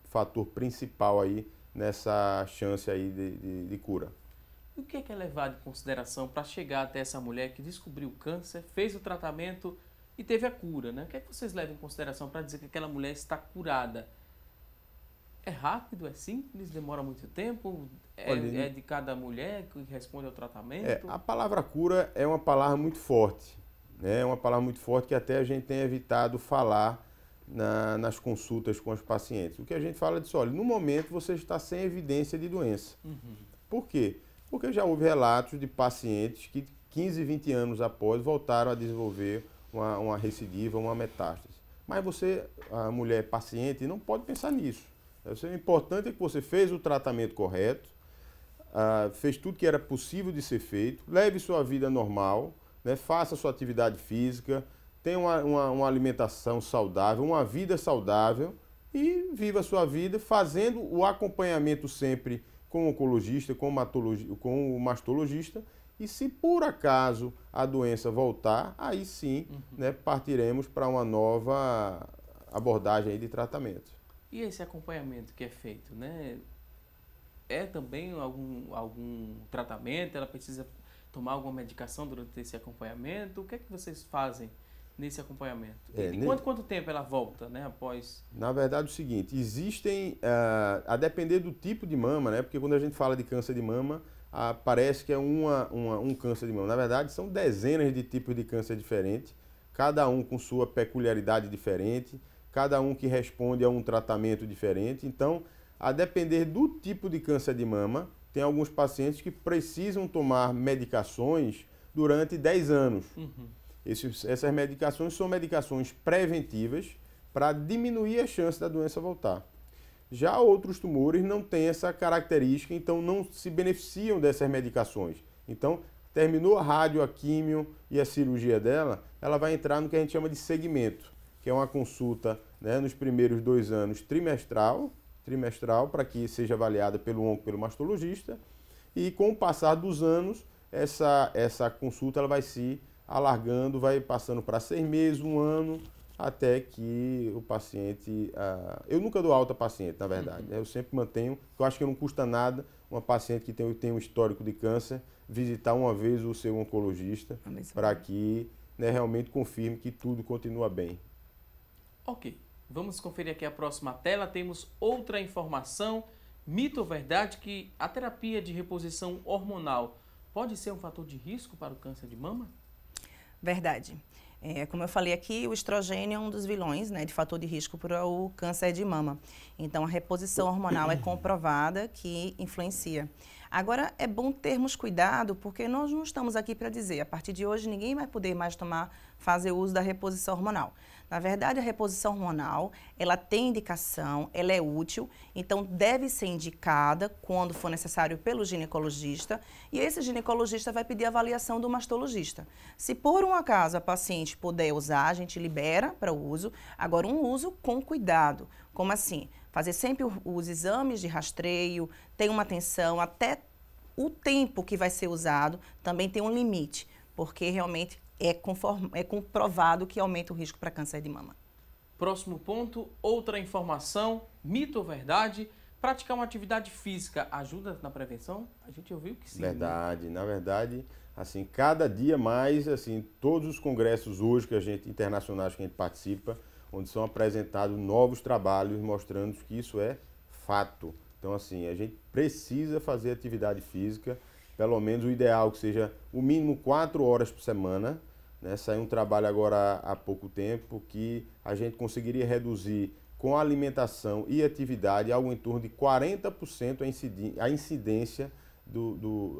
Speaker 5: fator principal aí nessa chance aí de cura.
Speaker 1: E o que é levado em consideração para chegar até essa mulher que descobriu o câncer, fez o tratamento e teve a cura, né? O que é que vocês levam em consideração para dizer que aquela mulher está curada? É rápido, é simples, demora muito tempo? É de cada mulher que responde ao tratamento?
Speaker 5: A palavra cura é uma palavra muito forte, né? É uma palavra muito forte que até a gente tem evitado falar nas consultas com os pacientes. O que a gente fala é disso, olha, no momento você está sem evidência de doença. Por quê? Porque já houve relatos de pacientes que 15, 20 anos após voltaram a desenvolver uma recidiva, uma metástase. Mas você, a mulher paciente, não pode pensar nisso. O importante é que você fez o tratamento correto, fez tudo que era possível de ser feito, leve sua vida normal, né, faça sua atividade física, tenha uma alimentação saudável, uma vida saudável e viva a sua vida fazendo o acompanhamento sempre com o oncologista, com o mastologista. E se por acaso a doença voltar, aí sim, né, partiremos para uma nova abordagem aí de tratamento.
Speaker 1: E esse acompanhamento que é feito, né? É também algum tratamento? Ela precisa tomar alguma medicação durante esse acompanhamento? O que é que vocês fazem nesse acompanhamento? E quanto tempo ela volta, né, após? Na
Speaker 5: verdade, é o seguinte, existem, a depender do tipo de mama, né? Porque quando a gente fala de câncer de mama, parece que é um câncer de mama. Na verdade, são dezenas de tipos de câncer diferentes, cada um com sua peculiaridade diferente, cada um que responde a um tratamento diferente. Então, a depender do tipo de câncer de mama, tem alguns pacientes que precisam tomar medicações durante 10 anos. Essas medicações são medicações preventivas para diminuir a chance da doença voltar. Já outros tumores não têm essa característica, então não se beneficiam dessas medicações. Então, terminou a rádio, a químio e a cirurgia dela, ela vai entrar no que a gente chama de segmento, que é uma consulta, né, nos primeiros 2 anos trimestral, para que seja avaliada pelo mastologista, e com o passar dos anos, essa consulta ela vai se alargando, vai passando para 6 meses, 1 ano, até que o paciente... eu nunca dou alta paciente, na verdade. Eu sempre mantenho, eu acho que não custa nada uma paciente que tem um histórico de câncer visitar uma vez o seu oncologista para que, né, realmente confirme que tudo continua bem.
Speaker 1: Ok, vamos conferir aqui a próxima tela. Temos outra informação, mito ou verdade, que a terapia de reposição hormonal pode ser um fator de risco para o câncer de mama?
Speaker 4: Verdade. Como eu falei aqui, o estrogênio é um dos vilões, né, de fator de risco para o câncer de mama. Então, a reposição hormonal é comprovada que influencia. Agora, é bom termos cuidado, porque nós não estamos aqui para dizer, a partir de hoje, ninguém vai poder mais fazer uso da reposição hormonal. Na verdade, a reposição hormonal, ela tem indicação, ela é útil, então deve ser indicada quando for necessário pelo ginecologista, e esse ginecologista vai pedir avaliação do mastologista. Se por um acaso a paciente puder usar, a gente libera para o uso, agora um uso com cuidado. Como assim? Fazer sempre os exames de rastreio, tem uma atenção, até o tempo que vai ser usado também tem um limite, porque realmente é comprovado que aumenta o risco para câncer de mama.
Speaker 1: Próximo ponto, outra informação, mito ou verdade, praticar uma atividade física ajuda na prevenção? A gente ouviu que sim.
Speaker 5: Verdade, né? Na verdade, assim, cada dia mais, assim, todos os congressos hoje internacionais que a gente participa, onde são apresentados novos trabalhos mostrando que isso é fato. Então, assim, a gente precisa fazer atividade física, pelo menos o ideal que seja o mínimo 4 horas por semana, né? Saiu um trabalho agora há pouco tempo que a gente conseguiria reduzir com a alimentação e atividade algo em torno de 40% a incidência,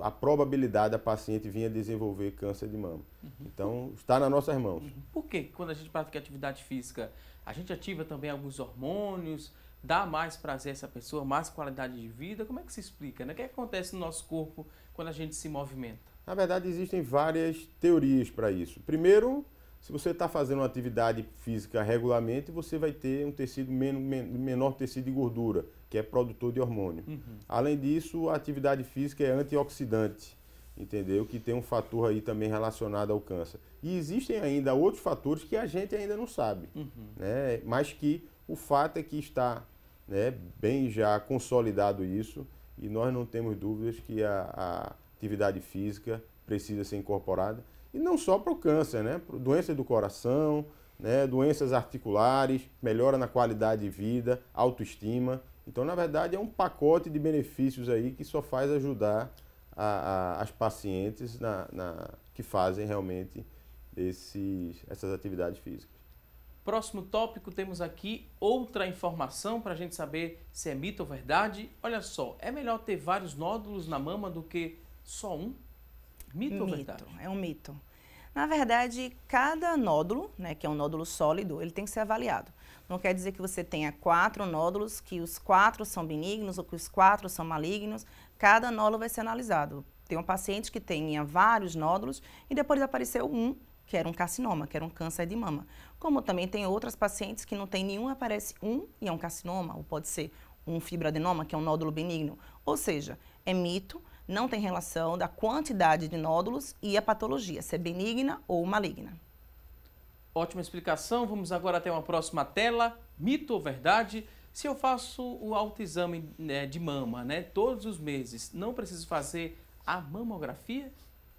Speaker 5: a probabilidade da paciente vir a desenvolver câncer de mama. Então, está nas nossas mãos.
Speaker 1: Por que quando a gente pratica atividade física, a gente ativa também alguns hormônios, dá mais prazer a essa pessoa, mais qualidade de vida? Como é que se explica, né? O que acontece no nosso corpo quando a gente se movimenta?
Speaker 5: Na verdade, existem várias teorias para isso. Primeiro, se você está fazendo uma atividade física regularmente, você vai ter um tecido menor tecido de gordura, que é produtor de hormônio. Além disso, a atividade física é antioxidante, entendeu? Que tem um fator aí também relacionado ao câncer. E existem ainda outros fatores que a gente ainda não sabe, né? Mas que o fato é que está, né, bem já consolidado isso, e nós não temos dúvidas que a atividade física precisa ser incorporada. E não só para o câncer, né? Doenças do coração, né? Doenças articulares, melhora na qualidade de vida, autoestima. Então, na verdade, é um pacote de benefícios aí que só faz ajudar as pacientes que fazem realmente essas atividades físicas.
Speaker 1: Próximo tópico, temos aqui outra informação para a gente saber se é mito ou verdade. Olha só, é melhor ter vários nódulos na mama do que só um? Mito ou verdade?
Speaker 4: É um mito. Na verdade, cada nódulo, né, que é um nódulo sólido, ele tem que ser avaliado. Não quer dizer que você tenha 4 nódulos, que os 4 são benignos ou que os 4 são malignos. Cada nódulo vai ser analisado. Tem um paciente que tinha vários nódulos e depois apareceu um, que era um carcinoma, que era um câncer de mama. Como também tem outras pacientes que não tem nenhum, aparece um e é um carcinoma, ou pode ser um fibroadenoma, que é um nódulo benigno. Ou seja, é mito, não tem relação da quantidade de nódulos e a patologia, se é benigna ou maligna.
Speaker 1: Ótima explicação. Vamos agora até uma próxima tela. Mito ou verdade? Se eu faço o autoexame, né, de mama, né, todos os meses, não preciso fazer a mamografia?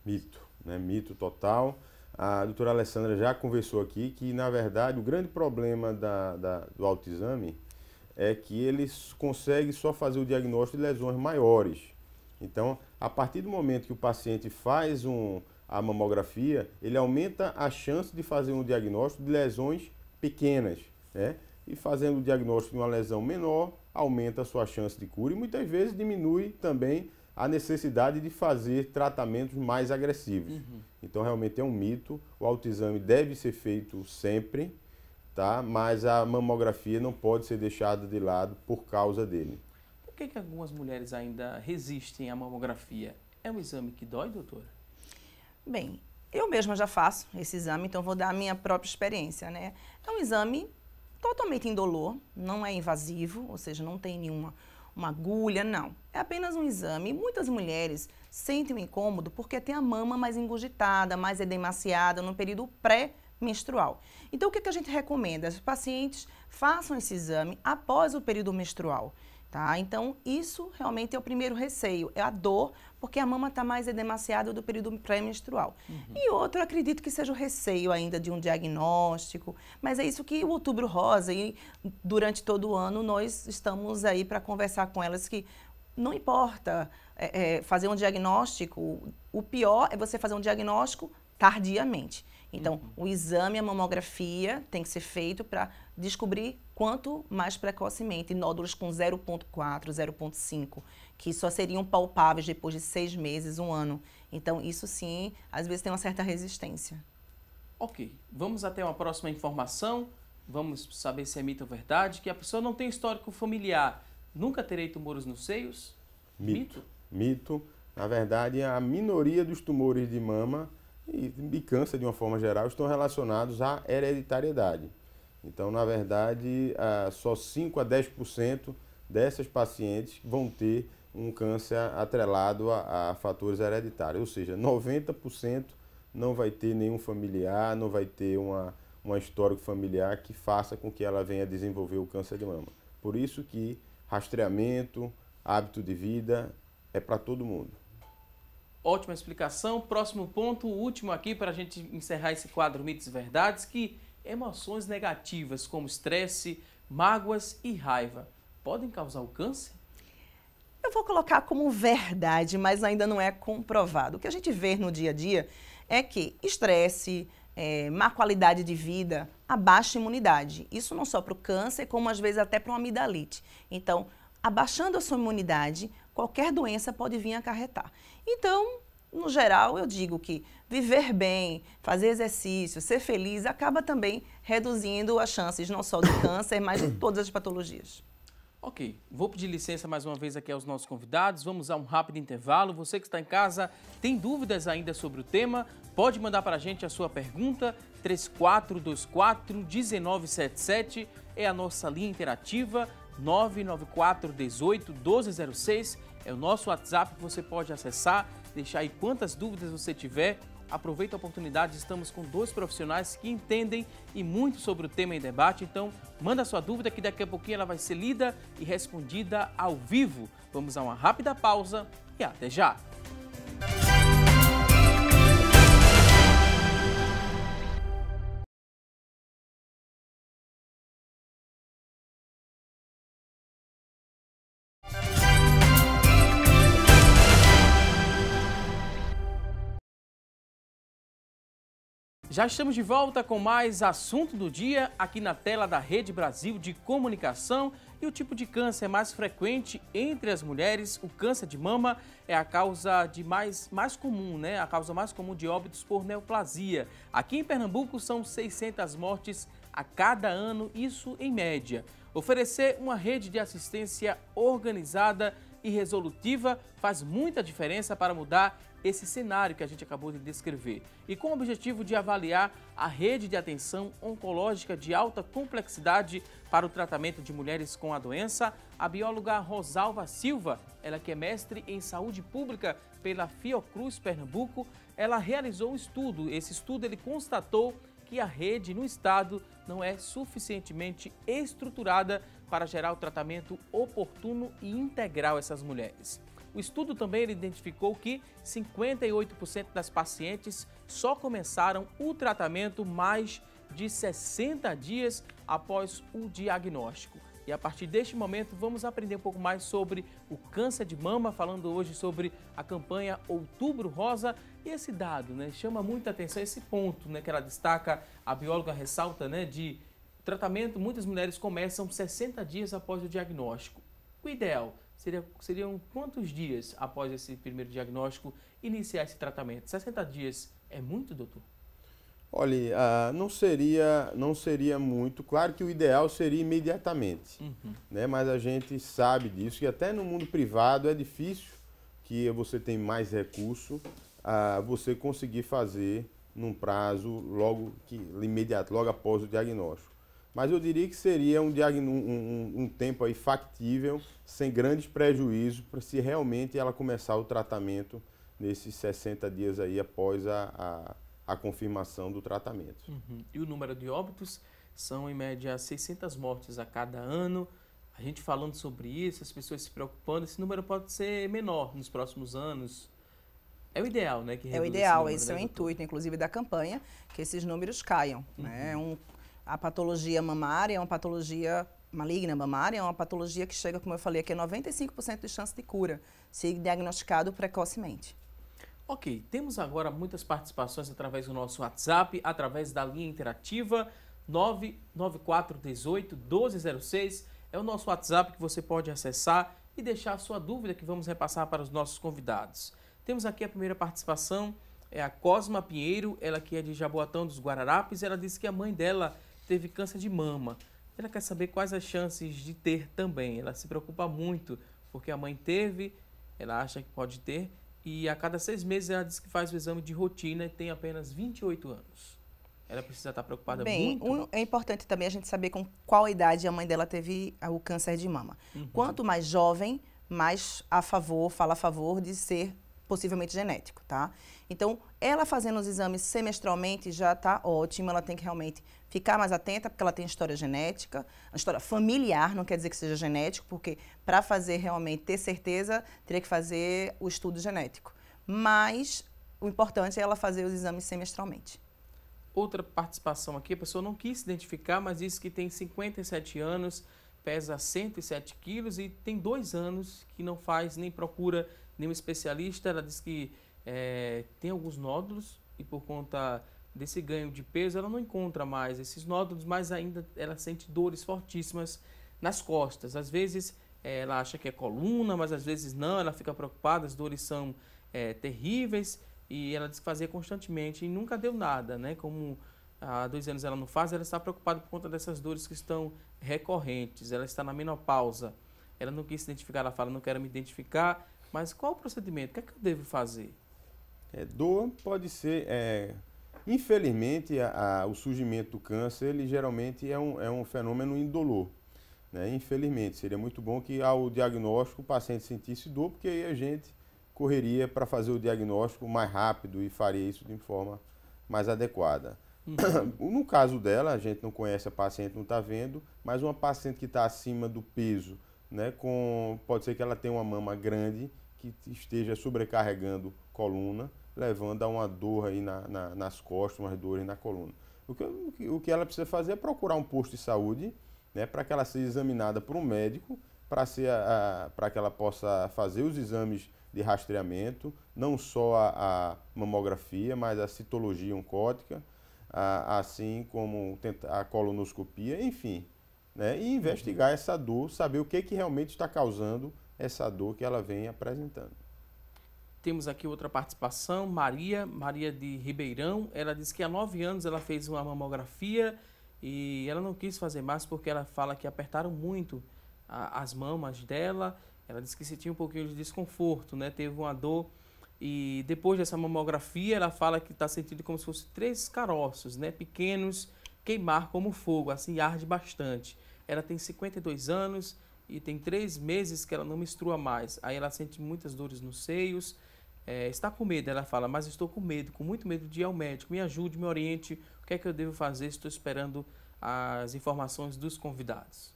Speaker 5: Mito, né? Mito total. A doutora Alessandra já conversou aqui que, na verdade, o grande problema do autoexame é que eles conseguem só fazer o diagnóstico de lesões maiores. Então, a partir do momento que o paciente faz a mamografia, ele aumenta a chance de fazer um diagnóstico de lesões pequenas, né? E fazendo o diagnóstico de uma lesão menor, aumenta a sua chance de cura e muitas vezes diminui também a necessidade de fazer tratamentos mais agressivos. Então, realmente é um mito. O autoexame deve ser feito sempre, tá? Mas a mamografia não pode ser deixada de lado por causa dele.
Speaker 1: Por que algumas mulheres ainda resistem à mamografia? É um exame que dói, doutora?
Speaker 4: Bem, eu mesma já faço esse exame, então vou dar a minha própria experiência, né? É um exame totalmente indolor, não é invasivo, ou seja, não tem nenhuma agulha, não. É apenas um exame. Muitas mulheres sentem um incômodo porque tem a mama mais engurgitada, mais edemaciada no período pré-menstrual. Então, o que a gente recomenda? Os pacientes façam esse exame após o período menstrual. Tá? Então, isso realmente é o primeiro receio, é a dor, porque a mama está mais edemaciada do período pré-menstrual. E outro, eu acredito que seja o receio ainda de um diagnóstico, mas é isso que o Outubro Rosa, e durante todo o ano, nós estamos aí para conversar com elas que não importa fazer um diagnóstico, o pior é você fazer um diagnóstico tardiamente. Então, o exame, a mamografia tem que ser feito para descobrir quanto mais precocemente nódulos com 0,4, 0,5, que só seriam palpáveis depois de 6 meses, 1 ano. Então, isso sim, às vezes tem uma certa resistência.
Speaker 1: Ok, vamos até uma próxima informação. Vamos saber se é mito ou verdade, que a pessoa não tem histórico familiar. Nunca terei tumores nos seios?
Speaker 5: Mito. Mito. Na verdade, a minoria dos tumores de mama e câncer, de uma forma geral, estão relacionados à hereditariedade. Então, na verdade, só 5 a 10% dessas pacientes vão ter um câncer atrelado a fatores hereditários. Ou seja, 90% não vai ter nenhum familiar, não vai ter uma histórico familiar que faça com que ela venha desenvolver o câncer de mama. Por isso que rastreamento, hábito de vida é para todo mundo.
Speaker 1: Ótima explicação. Próximo ponto, o último aqui para a gente encerrar esse quadro Mitos e Verdades, que emoções negativas como estresse, mágoas e raiva podem causar o câncer?
Speaker 4: Eu vou colocar como verdade, mas ainda não é comprovado. O que a gente vê no dia a dia é que estresse, má qualidade de vida, a baixa imunidade. Isso não só para o câncer, como às vezes até para uma amidalite. Então, abaixando a sua imunidade, qualquer doença pode vir a acarretar. Então, no geral, eu digo que viver bem, fazer exercício, ser feliz, acaba também reduzindo as chances não só do câncer, mas de todas as patologias.
Speaker 1: Ok, vou pedir licença mais uma vez aqui aos nossos convidados, vamos a um rápido intervalo. Você que está em casa, tem dúvidas ainda sobre o tema, pode mandar para a gente a sua pergunta, 3424-1977 é a nossa linha interativa, 994-18-1206 é o nosso WhatsApp que você pode acessar, deixar aí quantas dúvidas você tiver. Aproveita a oportunidade, estamos com 2 profissionais que entendem e muito sobre o tema em debate, então manda sua dúvida que daqui a pouquinho ela vai ser lida e respondida ao vivo. Vamos a uma rápida pausa e até já! Já estamos de volta com mais assunto do dia aqui na tela da Rede Brasil de Comunicação. E o tipo de câncer mais frequente entre as mulheres, o câncer de mama, é a causa mais comum, né? A causa mais comum de óbitos por neoplasia. Aqui em Pernambuco são 600 mortes a cada ano, isso em média. Oferecer uma rede de assistência organizada e resolutiva faz muita diferença para mudar esse cenário que a gente acabou de descrever. E com o objetivo de avaliar a rede de atenção oncológica de alta complexidade para o tratamento de mulheres com a doença, a bióloga Rosalva Silva, ela que é mestre em saúde pública pela Fiocruz Pernambuco, ela realizou um estudo. Esse estudo ele constatou que a rede no estado não é suficientemente estruturada para gerar o tratamento oportuno e integral a essas mulheres. O estudo também ele identificou que 58% das pacientes só começaram o tratamento mais de 60 dias após o diagnóstico. E a partir deste momento vamos aprender um pouco mais sobre o câncer de mama, falando hoje sobre a campanha Outubro Rosa. E esse dado, né, chama muita atenção, esse ponto, né, que ela destaca, a bióloga ressalta, né, de tratamento, muitas mulheres começam 60 dias após o diagnóstico. O ideal seriam quantos dias após esse primeiro diagnóstico iniciar esse tratamento? 60 dias é muito, doutor?
Speaker 5: Olha, não seria muito. Claro que o ideal seria imediatamente, né? Mas a gente sabe disso, que até no mundo privado é difícil que você tem mais recurso, você conseguir fazer num prazo imediato, logo após o diagnóstico. Mas eu diria que seria um tempo aí factível, sem grandes prejuízos, para se realmente ela começar o tratamento nesses 60 dias aí após a confirmação do tratamento.
Speaker 1: E o número de óbitos são, em média, 600 mortes a cada ano. A gente falando sobre isso, as pessoas se preocupando, esse número pode ser menor nos próximos anos. É o ideal, né?
Speaker 4: É o ideal, esse é o intuito, inclusive, da campanha, que esses números caiam, né? A patologia mamária é uma patologia maligna mamária, é uma patologia que chega, como eu falei, aqui a 95% de chance de cura, se diagnosticado precocemente.
Speaker 1: Ok, temos agora muitas participações através do nosso WhatsApp, através da linha interativa 99418-1206. É o nosso WhatsApp que você pode acessar e deixar a sua dúvida que vamos repassar para os nossos convidados. Temos aqui a primeira participação, é a Cosma Pinheiro, ela que é de Jaboatão dos Guararapes. Ela disse que a mãe dela teve câncer de mama. Ela quer saber quais as chances de ter também. Ela se preocupa muito porque a mãe teve, ela acha que pode ter, e a cada 6 meses ela diz que faz o exame de rotina e tem apenas 28 anos. Ela precisa estar preocupada muito.
Speaker 4: É importante também a gente saber com qual idade a mãe dela teve o câncer de mama. Quanto mais jovem, mais fala a favor de ser possivelmente genético, tá? Então, ela fazendo os exames semestralmente já está ótimo, ela tem que realmente ficar mais atenta, porque ela tem história genética, a história familiar, não quer dizer que seja genético, porque para fazer realmente ter certeza, teria que fazer o estudo genético. Mas o importante é ela fazer os exames semestralmente.
Speaker 1: Outra participação aqui, a pessoa não quis se identificar, mas disse que tem 57 anos, pesa 107 quilos e tem 2 anos que não faz nem procura nenhum especialista. Ela diz que tem alguns nódulos e por conta desse ganho de peso ela não encontra mais esses nódulos, mas ainda ela sente dores fortíssimas nas costas. Às vezes ela acha que é coluna, mas às vezes não, ela fica preocupada, as dores são terríveis e ela diz que fazia constantemente e nunca deu nada, né? Como há 2 anos ela não faz, ela está preocupada por conta dessas dores que estão recorrentes. Ela está na menopausa, ela não quis se identificar, ela fala, não quero me identificar, mas qual o procedimento? O que é que eu devo fazer?
Speaker 5: Dor pode ser, infelizmente, o surgimento do câncer, ele geralmente é um fenômeno indolor, né? Infelizmente, seria muito bom que ao diagnóstico o paciente sentisse dor, porque aí a gente correria para fazer o diagnóstico mais rápido e faria isso de forma mais adequada. No caso dela, a gente não conhece a paciente, não está vendo, mas uma paciente que está acima do peso, né, pode ser que ela tenha uma mama grande que esteja sobrecarregando coluna, levando a uma dor aí nas costas, umas dores na coluna. O que ela precisa fazer é procurar um posto de saúde, né, para que ela seja examinada por um médico, para que ela possa fazer os exames de rastreamento, não só a mamografia, mas a citologia oncótica, assim como a colonoscopia, enfim, né? E investigar essa dor, saber o que realmente está causando essa dor que ela vem apresentando.
Speaker 1: Temos aqui outra participação, Maria de Ribeirão. Ela disse que há 9 anos ela fez uma mamografia e ela não quis fazer mais porque ela fala que apertaram muito as mamas dela. Ela disse que sentia um pouquinho de desconforto, né? Teve uma dor e depois dessa mamografia ela fala que está sentindo como se fossem 3 caroços, né? Pequenos, queimar como fogo, assim arde bastante. Ela tem 52 anos e tem 3 meses que ela não menstrua mais. Aí ela sente muitas dores nos seios. Está com medo, ela fala, mas estou com medo, com muito medo de ir ao médico. Me ajude, me oriente, o que é que eu devo fazer? Estou esperando as informações dos convidados.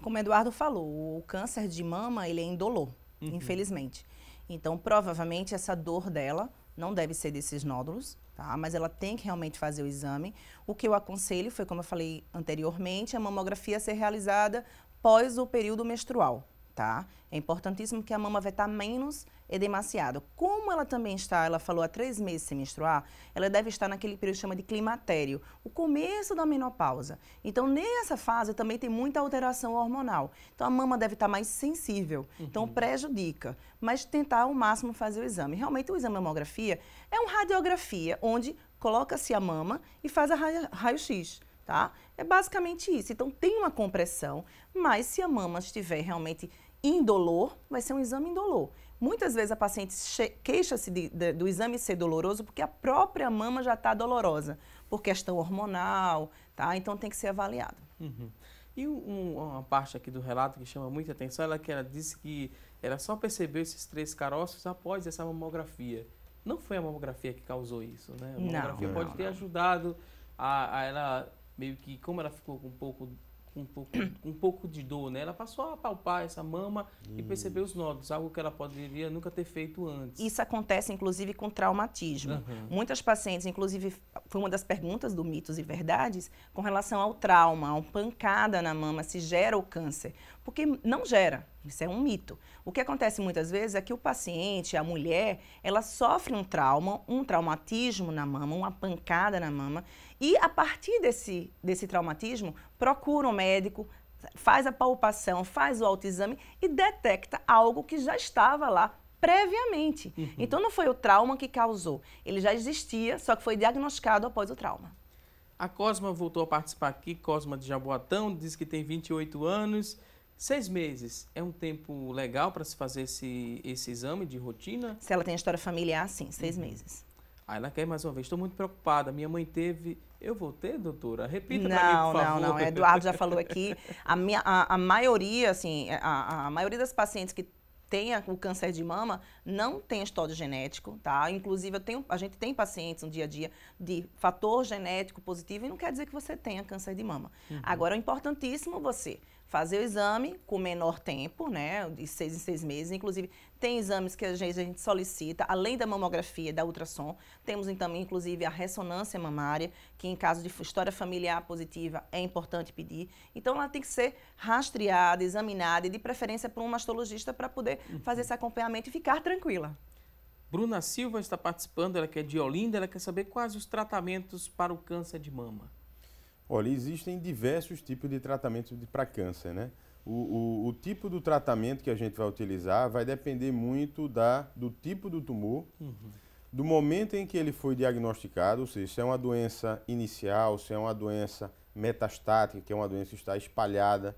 Speaker 4: Como o Eduardo falou, o câncer de mama, ele é indolor, infelizmente. Então, provavelmente, essa dor dela não deve ser desses nódulos, tá? Mas ela tem que realmente fazer o exame. O que eu aconselho foi, como eu falei anteriormente, a mamografia ser realizada pós o período menstrual, tá? É importantíssimo que a mama vai estar menos edemaciada. Como ela também está, ela falou, há 3 meses sem menstruar, ela deve estar naquele período que chama de climatério, o começo da menopausa. Então, nessa fase também tem muita alteração hormonal. Então, a mama deve estar mais sensível. Então, prejudica. Mas tentar ao máximo fazer o exame. Realmente, o exame de mamografia é uma radiografia, onde coloca-se a mama e faz a raio-x. Tá? É basicamente isso. Então, tem uma compressão, mas se a mama estiver realmente indolor, vai ser um exame indolor. Muitas vezes a paciente queixa-se do exame ser doloroso porque a própria mama já está dolorosa, por questão hormonal, tá? Então tem que ser avaliado.
Speaker 1: E uma parte aqui do relato que chama muita atenção, ela disse que ela só percebeu esses 3 caroços após essa mamografia. Não foi a mamografia que causou isso, né? A mamografia pode ter ajudado a ela, meio que, como ela ficou com um pouco de dor, né? Ela passou a palpar essa mama e percebeu os nódulos, algo que ela poderia nunca ter feito antes.
Speaker 4: Isso acontece, inclusive, com traumatismo. Muitas pacientes, inclusive, foi uma das perguntas do Mitos e Verdades, com relação ao trauma, a uma pancada na mama, se gera o câncer. Porque não gera, isso é um mito. O que acontece muitas vezes é que o paciente, a mulher, ela sofre um trauma, um traumatismo na mama, uma pancada na mama, e a partir desse traumatismo, procura um médico, faz a palpação, faz o autoexame e detecta algo que já estava lá previamente. Então não foi o trauma que causou, ele já existia, só que foi diagnosticado após o trauma.
Speaker 1: A Cosma voltou a participar aqui, Cosma de Jaboatão, diz que tem 28 anos, 6 meses é um tempo legal para se fazer esse exame de rotina?
Speaker 4: Se ela tem história familiar, sim, 6 meses.
Speaker 1: Aí ela quer mais uma vez, estou muito preocupada, minha mãe teve... Eu vou ter, doutora? Repita para mim, por favor.
Speaker 4: Não, Eduardo já falou aqui, a maioria, assim, a maioria das pacientes que tem o câncer de mama não tem histórico genético, tá? Inclusive, a gente tem pacientes no dia a dia de fator genético positivo e não quer dizer que você tenha câncer de mama. Agora, é importantíssimo você fazer o exame com menor tempo, né, de 6 em 6 meses. Inclusive, tem exames que a gente solicita, além da mamografia e da ultrassom. Temos também, inclusive, a ressonância mamária, que em caso de história familiar positiva é importante pedir. Então, ela tem que ser rastreada, examinada e, de preferência, por um mastologista para poder fazer esse acompanhamento e ficar tranquila.
Speaker 1: Bruna Silva está participando, ela que é de Olinda, ela quer saber quais os tratamentos para o câncer de mama.
Speaker 5: Olha, existem diversos tipos de tratamento para câncer, né? O tipo do tratamento que a gente vai utilizar vai depender muito do tipo do tumor, do momento em que ele foi diagnosticado, ou seja, se é uma doença inicial, se é uma doença metastática, que é uma doença que está espalhada.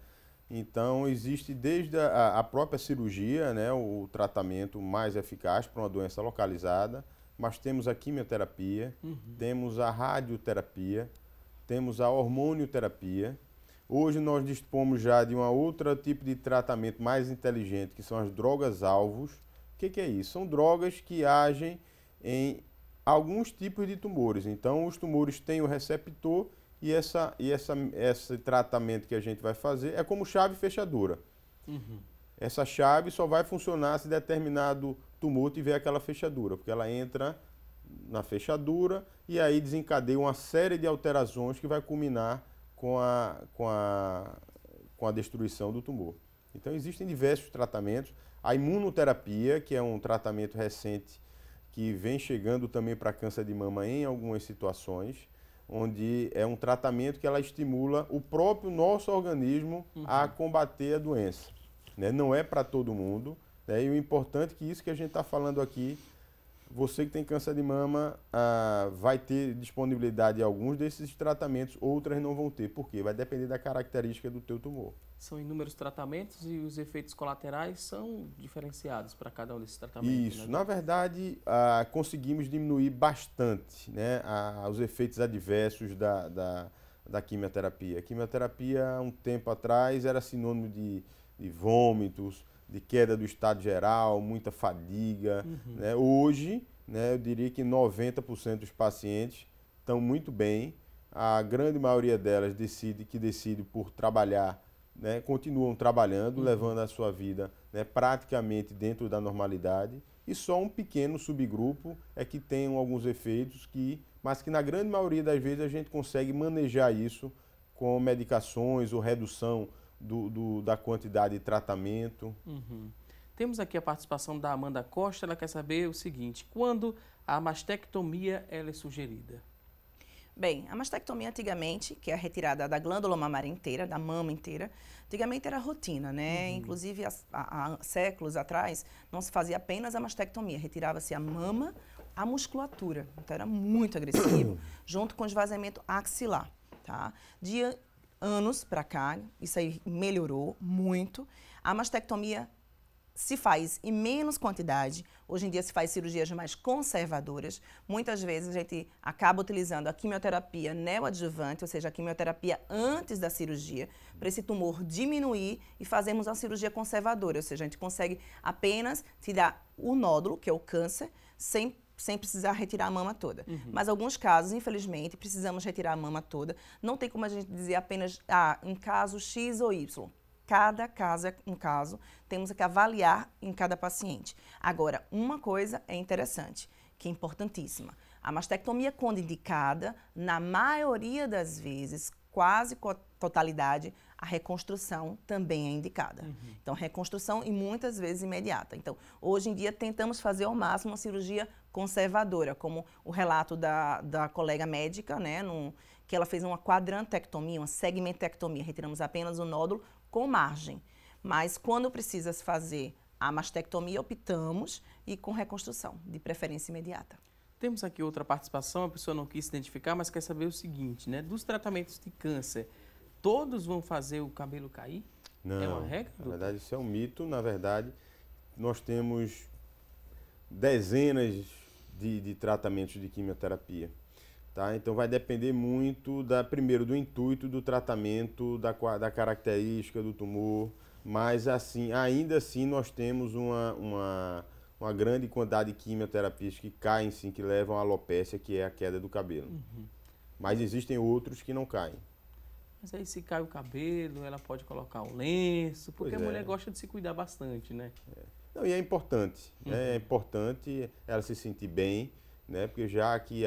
Speaker 5: Então, existe desde a própria cirurgia, né, o tratamento mais eficaz para uma doença localizada, mas temos a quimioterapia, temos a radioterapia, temos a hormonioterapia. Hoje nós dispomos já de um outro tipo de tratamento mais inteligente, que são as drogas-alvos. O que é isso? São drogas que agem em alguns tipos de tumores. Então, os tumores têm o receptor e esse tratamento que a gente vai fazer é como chave fechadura. Essa chave só vai funcionar se determinado tumor tiver aquela fechadura, porque ela entra na fechadura e aí desencadeia uma série de alterações que vai culminar com a destruição do tumor. Então, existem diversos tratamentos. A imunoterapia, que é um tratamento recente que vem chegando também para câncer de mama em algumas situações. onde é um tratamento que ela estimula o próprio nosso organismo a combater a doença. Né? Não é para todo mundo, né? E o importante é que isso que a gente está falando aqui, você que tem câncer de mama vai ter disponibilidade de alguns desses tratamentos, outras não vão ter. Por quê? Vai depender da característica do teu tumor.
Speaker 1: São inúmeros tratamentos e os efeitos colaterais são diferenciados para cada um desses tratamentos.
Speaker 5: Isso.
Speaker 1: Né?
Speaker 5: Na verdade, conseguimos diminuir bastante, né, os efeitos adversos da quimioterapia. A quimioterapia, um tempo atrás, era sinônimo de vômitos, de queda do estado geral, muita fadiga. Né? Hoje, né, eu diria que 90% dos pacientes estão muito bem. A grande maioria delas decide por trabalhar, né, continuam trabalhando, levando a sua vida, né, praticamente dentro da normalidade. E só um pequeno subgrupo é que tem alguns efeitos, mas que na grande maioria das vezes a gente consegue manejar isso com medicações ou redução da quantidade de tratamento.
Speaker 1: Temos aqui a participação da Amanda Costa. Ela quer saber o seguinte: quando a mastectomia ela é sugerida?
Speaker 4: Bem, a mastectomia antigamente, que é a retirada da glândula mamária inteira, da mama inteira, antigamente era rotina, né? Inclusive, há séculos atrás, não se fazia apenas a mastectomia, retirava-se a mama, a musculatura. Então, era muito agressivo, junto com o esvaziamento axilar, tá? De anos para cá, isso aí melhorou muito. A mastectomia se faz em menos quantidade. Hoje em dia se faz cirurgias mais conservadoras. Muitas vezes a gente acaba utilizando a quimioterapia neoadjuvante, ou seja, a quimioterapia antes da cirurgia, para esse tumor diminuir e fazermos uma cirurgia conservadora, ou seja, a gente consegue apenas tirar o nódulo, que é o câncer, sem precisar retirar a mama toda. Mas alguns casos, infelizmente, precisamos retirar a mama toda. Não tem como a gente dizer apenas em caso X ou Y. Cada caso é um caso, temos que avaliar em cada paciente. Agora, uma coisa é interessante, que é importantíssima. A mastectomia, quando indicada, na maioria das vezes, quase com a totalidade, a reconstrução também é indicada. Então, reconstrução e muitas vezes imediata. Então, hoje em dia, tentamos fazer ao máximo uma cirurgia conservadora, como o relato da colega médica, né, que ela fez uma quadrantectomia, uma segmentectomia, retiramos apenas o nódulo com margem. Mas quando precisa se fazer a mastectomia, optamos e com reconstrução, de preferência imediata.
Speaker 1: Temos aqui outra participação, a pessoa não quis se identificar, mas quer saber o seguinte, né? Dos tratamentos de câncer, todos vão fazer o cabelo cair?
Speaker 5: Não,
Speaker 1: é uma regra?
Speaker 5: Na verdade, isso é um mito. Na verdade, nós temos dezenas de tratamentos de quimioterapia. Tá? Então, vai depender muito, primeiro, do intuito do tratamento, da característica do tumor, mas assim, ainda assim nós temos uma grande quantidade de quimioterapias que caem sim, que levam à alopécia, que é a queda do cabelo. Mas existem outros que não caem.
Speaker 1: Mas aí se cai o cabelo, ela pode colocar um lenço, porque a mulher gosta de se cuidar bastante, né?
Speaker 5: Não, e é importante, né? É importante ela se sentir bem, né? Porque já que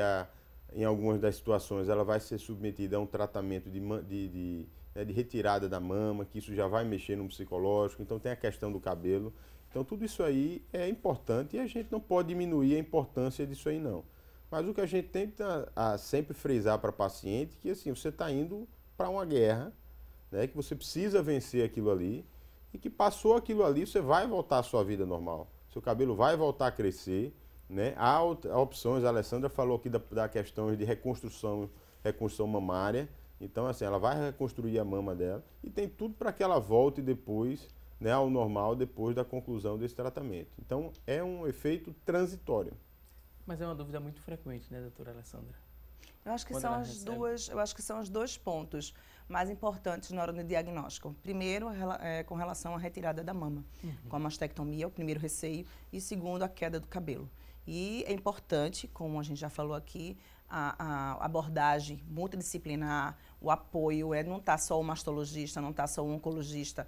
Speaker 5: em algumas das situações ela vai ser submetida a um tratamento de retirada da mama, que isso já vai mexer no psicológico, então tem a questão do cabelo. Então tudo isso aí é importante e a gente não pode diminuir a importância disso aí não. Mas o que a gente tenta sempre frisar para o paciente é que assim, você está indo para uma guerra, né, que você precisa vencer aquilo ali e que passou aquilo ali, você vai voltar à sua vida normal. Seu cabelo vai voltar a crescer, né? Há opções, a Alessandra falou aqui da questão de reconstrução mamária. Então, assim, ela vai reconstruir a mama dela e tem tudo para que ela volte depois, né, ao normal, depois da conclusão desse tratamento. Então, é um efeito transitório.
Speaker 1: Mas é uma dúvida muito frequente, né, doutora Alessandra?
Speaker 4: Eu acho que são os dois pontos mais importantes na hora do diagnóstico. Primeiro, com relação à retirada da mama, com a mastectomia, o primeiro receio, e segundo, a queda do cabelo. E é importante, como a gente já falou aqui, a abordagem multidisciplinar, o apoio, não está só o mastologista, não está só o oncologista,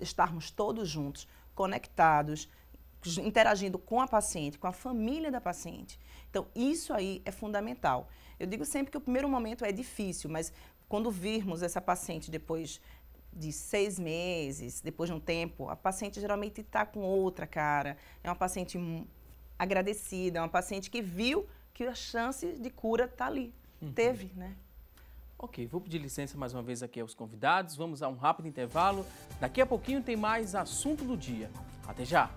Speaker 4: estarmos todos juntos, conectados, interagindo com a paciente, com a família da paciente. Então, isso aí é fundamental. Eu digo sempre que o primeiro momento é difícil, mas quando virmos essa paciente depois de 6 meses, depois de um tempo, a paciente geralmente está com outra cara, é uma paciente agradecida, é uma paciente que viu que a chance de cura está ali. teve, né?
Speaker 1: Ok, vou pedir licença mais uma vez aqui aos convidados. Vamos a um rápido intervalo. Daqui a pouquinho tem mais assunto do dia. Até já!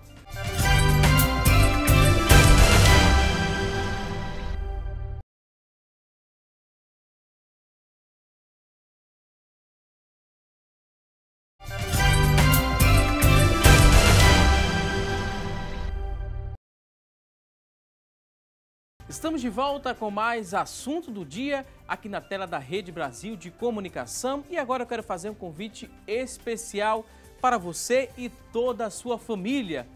Speaker 1: Estamos de volta com mais assunto do dia aqui na tela da Rede Brasil de Comunicação e agora eu quero fazer um convite especial para você e toda a sua família.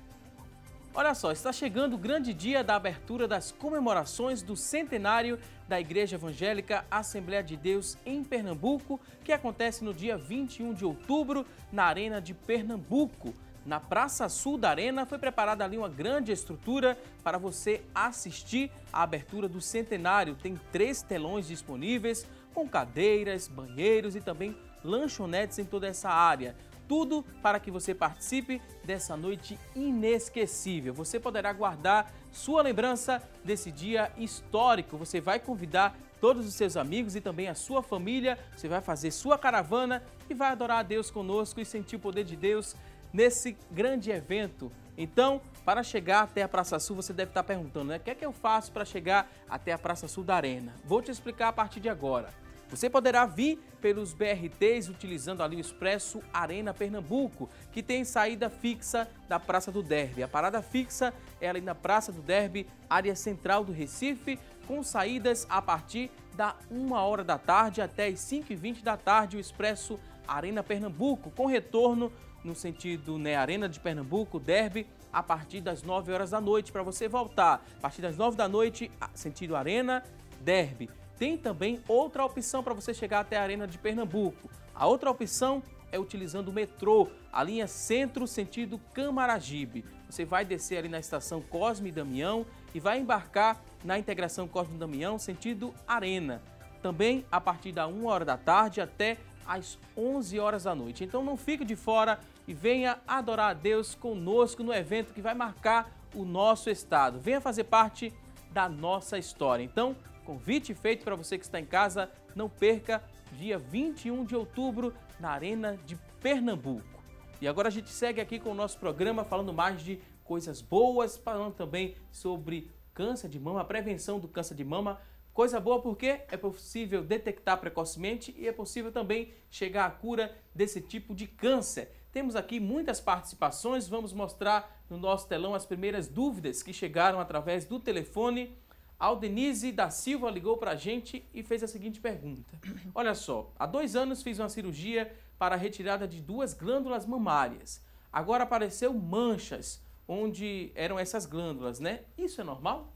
Speaker 1: Olha só, está chegando o grande dia da abertura das comemorações do centenário da Igreja Evangélica Assembleia de Deus em Pernambuco, que acontece no dia 21 de outubro na Arena de Pernambuco. Na Praça Sul da Arena foi preparada ali uma grande estrutura para você assistir à abertura do centenário. Tem 3 telões disponíveis com cadeiras, banheiros e também lanchonetes em toda essa área. Tudo para que você participe dessa noite inesquecível. Você poderá guardar sua lembrança desse dia histórico. Você vai convidar todos os seus amigos e também a sua família. Você vai fazer sua caravana e vai adorar a Deus conosco e sentir o poder de Deus nesse grande evento. Então, para chegar até a Praça Sul, você deve estar perguntando, né? O que é que eu faço para chegar até a Praça Sul da Arena? Vou te explicar a partir de agora. Você poderá vir pelos BRTs utilizando ali o Expresso Arena Pernambuco, que tem saída fixa da Praça do Derby. A parada fixa é ali na Praça do Derby, área central do Recife, com saídas a partir da 1h da tarde até as 5h20 da tarde, o Expresso Arena Pernambuco, com retorno no sentido, né, Arena de Pernambuco, Derby, a partir das 9h da noite, para você voltar. A partir das 9h da noite, sentido Arena, Derby. Tem também outra opção para você chegar até a Arena de Pernambuco. A outra opção é utilizando o metrô, a linha Centro, sentido Camaragibe. Você vai descer ali na estação Cosme e Damião e vai embarcar na integração Cosme e Damião, sentido Arena. Também a partir da 1h da tarde até às 11h da noite. Então não fique de fora e venha adorar a Deus conosco no evento que vai marcar o nosso estado. Venha fazer parte da nossa história. Então, convite feito para você que está em casa, não perca, dia 21 de outubro, na Arena de Pernambuco. E agora a gente segue aqui com o nosso programa, falando mais de coisas boas, falando também sobre câncer de mama, a prevenção do câncer de mama. Coisa boa porque é possível detectar precocemente e é possível também chegar à cura desse tipo de câncer. Temos aqui muitas participações, vamos mostrar no nosso telão as primeiras dúvidas que chegaram através do telefone. Aldenise da Silva ligou para a gente e fez a seguinte pergunta. Olha só, há 2 anos fiz uma cirurgia para a retirada de 2 glândulas mamárias. Agora apareceu manchas onde eram essas glândulas, né? Isso é normal?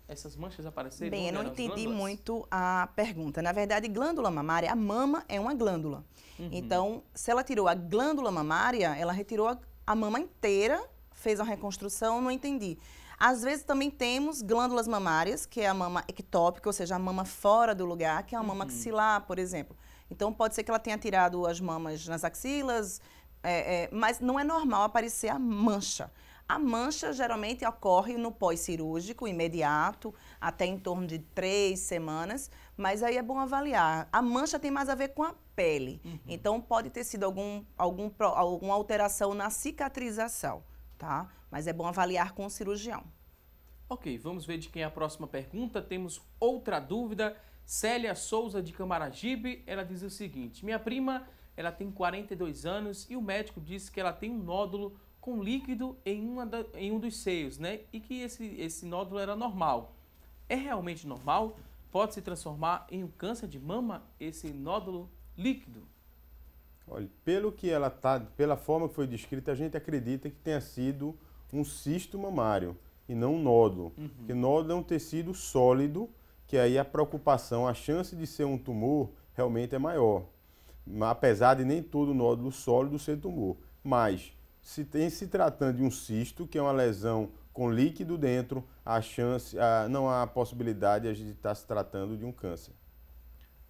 Speaker 1: Essas manchas apareceram?
Speaker 4: Bem, eu não entendi muito a pergunta. Na verdade, glândula mamária, a mama é uma glândula. Então, se ela tirou a glândula mamária, ela retirou a mama inteira, fez uma reconstrução, não entendi. Às vezes também temos glândulas mamárias, que é a mama ectópica, ou seja, a mama fora do lugar, que é a mama axilar, por exemplo. Então, pode ser que ela tenha tirado as mamas nas axilas, mas não é normal aparecer a mancha. A mancha geralmente ocorre no pós-cirúrgico, imediato, até em torno de 3 semanas, mas aí é bom avaliar. A mancha tem mais a ver com a pele, então pode ter sido alguma alteração na cicatrização, tá? Mas é bom avaliar com o cirurgião.
Speaker 1: Ok, vamos ver de quem é a próxima pergunta. Temos outra dúvida. Célia Souza de Camaragibe, ela diz o seguinte: minha prima, ela tem 42 anos e o médico disse que ela tem um nódulo com líquido em um dos seios, né? E que esse nódulo era normal. É realmente normal? Pode se transformar em um câncer de mama, esse nódulo líquido?
Speaker 5: Olha, pela forma que foi descrita, a gente acredita que tenha sido um cisto mamário e não um nódulo. Porque nódulo é um tecido sólido, que aí a preocupação, a chance de ser um tumor realmente é maior. Apesar de nem todo nódulo sólido ser tumor. Mas, se tratando de um cisto, que é uma lesão com líquido dentro, não há possibilidade de estar se tratando de um câncer.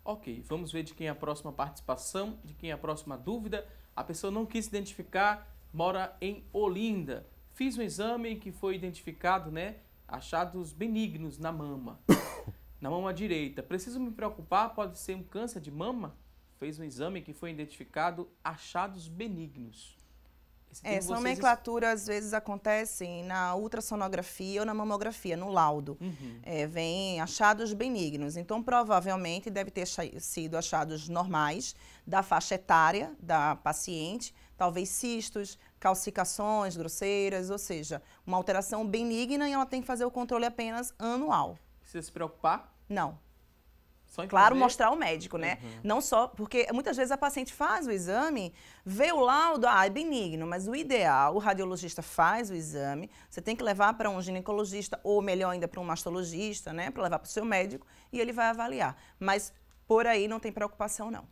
Speaker 1: Ok, vamos ver de quem é a próxima participação, de quem é a próxima dúvida. A pessoa não quis se identificar, mora em Olinda. Fiz um exame que foi identificado, né, achados benignos na mama. na mama direita. Preciso me preocupar? Pode ser um câncer de mama? Fez um exame que foi identificado achados benignos.
Speaker 4: Essa nomenclatura às vezes acontece na ultrassonografia ou na mamografia, no laudo. Vem achados benignos. Então, provavelmente, deve ter sido achados normais da faixa etária da paciente, talvez cistos, calcificações grosseiras, ou seja, uma alteração benigna e ela tem que fazer o controle apenas anual.
Speaker 1: Precisa se preocupar?
Speaker 4: Não.
Speaker 1: Claro,
Speaker 4: mostrar ao médico, né? Não só, porque muitas vezes a paciente faz o exame, vê o laudo, é benigno, mas o ideal, o radiologista faz o exame, você tem que levar para um ginecologista, ou melhor ainda para um mastologista, né? Para levar para o seu médico, e ele vai avaliar. Mas por aí não tem preocupação, não.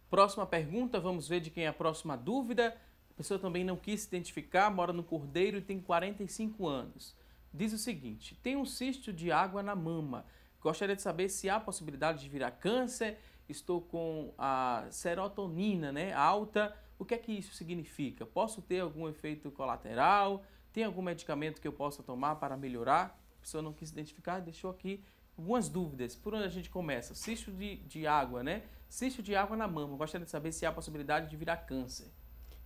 Speaker 1: Próxima pergunta, vamos ver de quem é a próxima dúvida. A pessoa também não quis se identificar, mora no Cordeiro e tem 45 anos. Diz o seguinte: tem um cisto de água na mama. Gostaria de saber se há possibilidade de virar câncer. Estou com a serotonina, né, alta. O que é que isso significa? Posso ter algum efeito colateral? Tem algum medicamento que eu possa tomar para melhorar? A pessoa não quis identificar, deixou aqui algumas dúvidas. Por onde a gente começa? Cisto de água, né? Cisto de água na mama. Gostaria de saber se há possibilidade de virar câncer.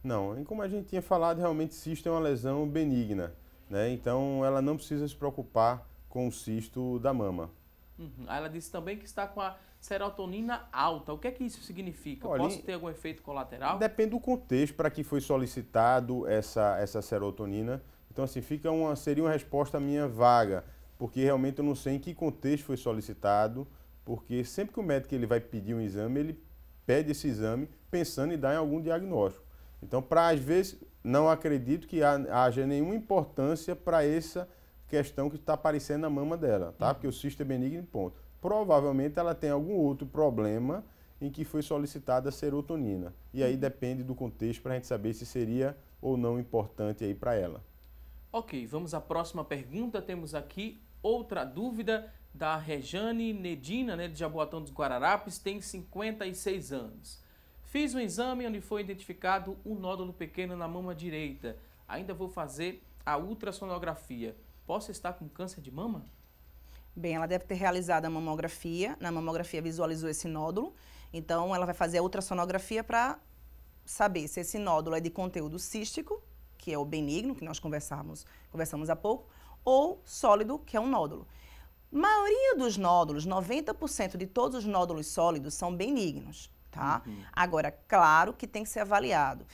Speaker 5: Não, como a gente tinha falado, realmente cisto é uma lesão benigna, né? Então ela não precisa se preocupar com o cisto da mama.
Speaker 1: Ela disse também que está com a serotonina alta. O que é que isso significa?
Speaker 5: Olha,
Speaker 1: posso ter algum efeito colateral?
Speaker 5: Depende do contexto para que foi solicitado essa serotonina. Então, assim, seria uma resposta minha vaga, porque realmente eu não sei em que contexto foi solicitado, porque sempre que o médico ele vai pedir um exame, ele pede esse exame pensando em dar em algum diagnóstico. Então, às vezes, não acredito que haja nenhuma importância para essa questão que está aparecendo na mama dela, tá? Porque o cisto é benigno, ponto. Provavelmente ela tem algum outro problema em que foi solicitada a serotonina. E aí depende do contexto para a gente saber se seria ou não importante aí para ela.
Speaker 1: Ok, vamos à próxima pergunta. Temos aqui outra dúvida da Rejane Nedina, né, de Jaboatão dos Guararapes, tem 56 anos. Fiz um exame onde foi identificado um nódulo pequeno na mama direita. Ainda vou fazer a ultrassonografia. Posso estar com câncer de mama?
Speaker 4: Bem, ela deve ter realizado a mamografia. Na mamografia visualizou esse nódulo. Então, ela vai fazer a ultrassonografia para saber se esse nódulo é de conteúdo cístico, que é o benigno, que nós conversamos há pouco, ou sólido, que é um nódulo. Maioria dos nódulos, 90% de todos os nódulos sólidos são benignos, tá? Agora, claro que tem que ser avaliado.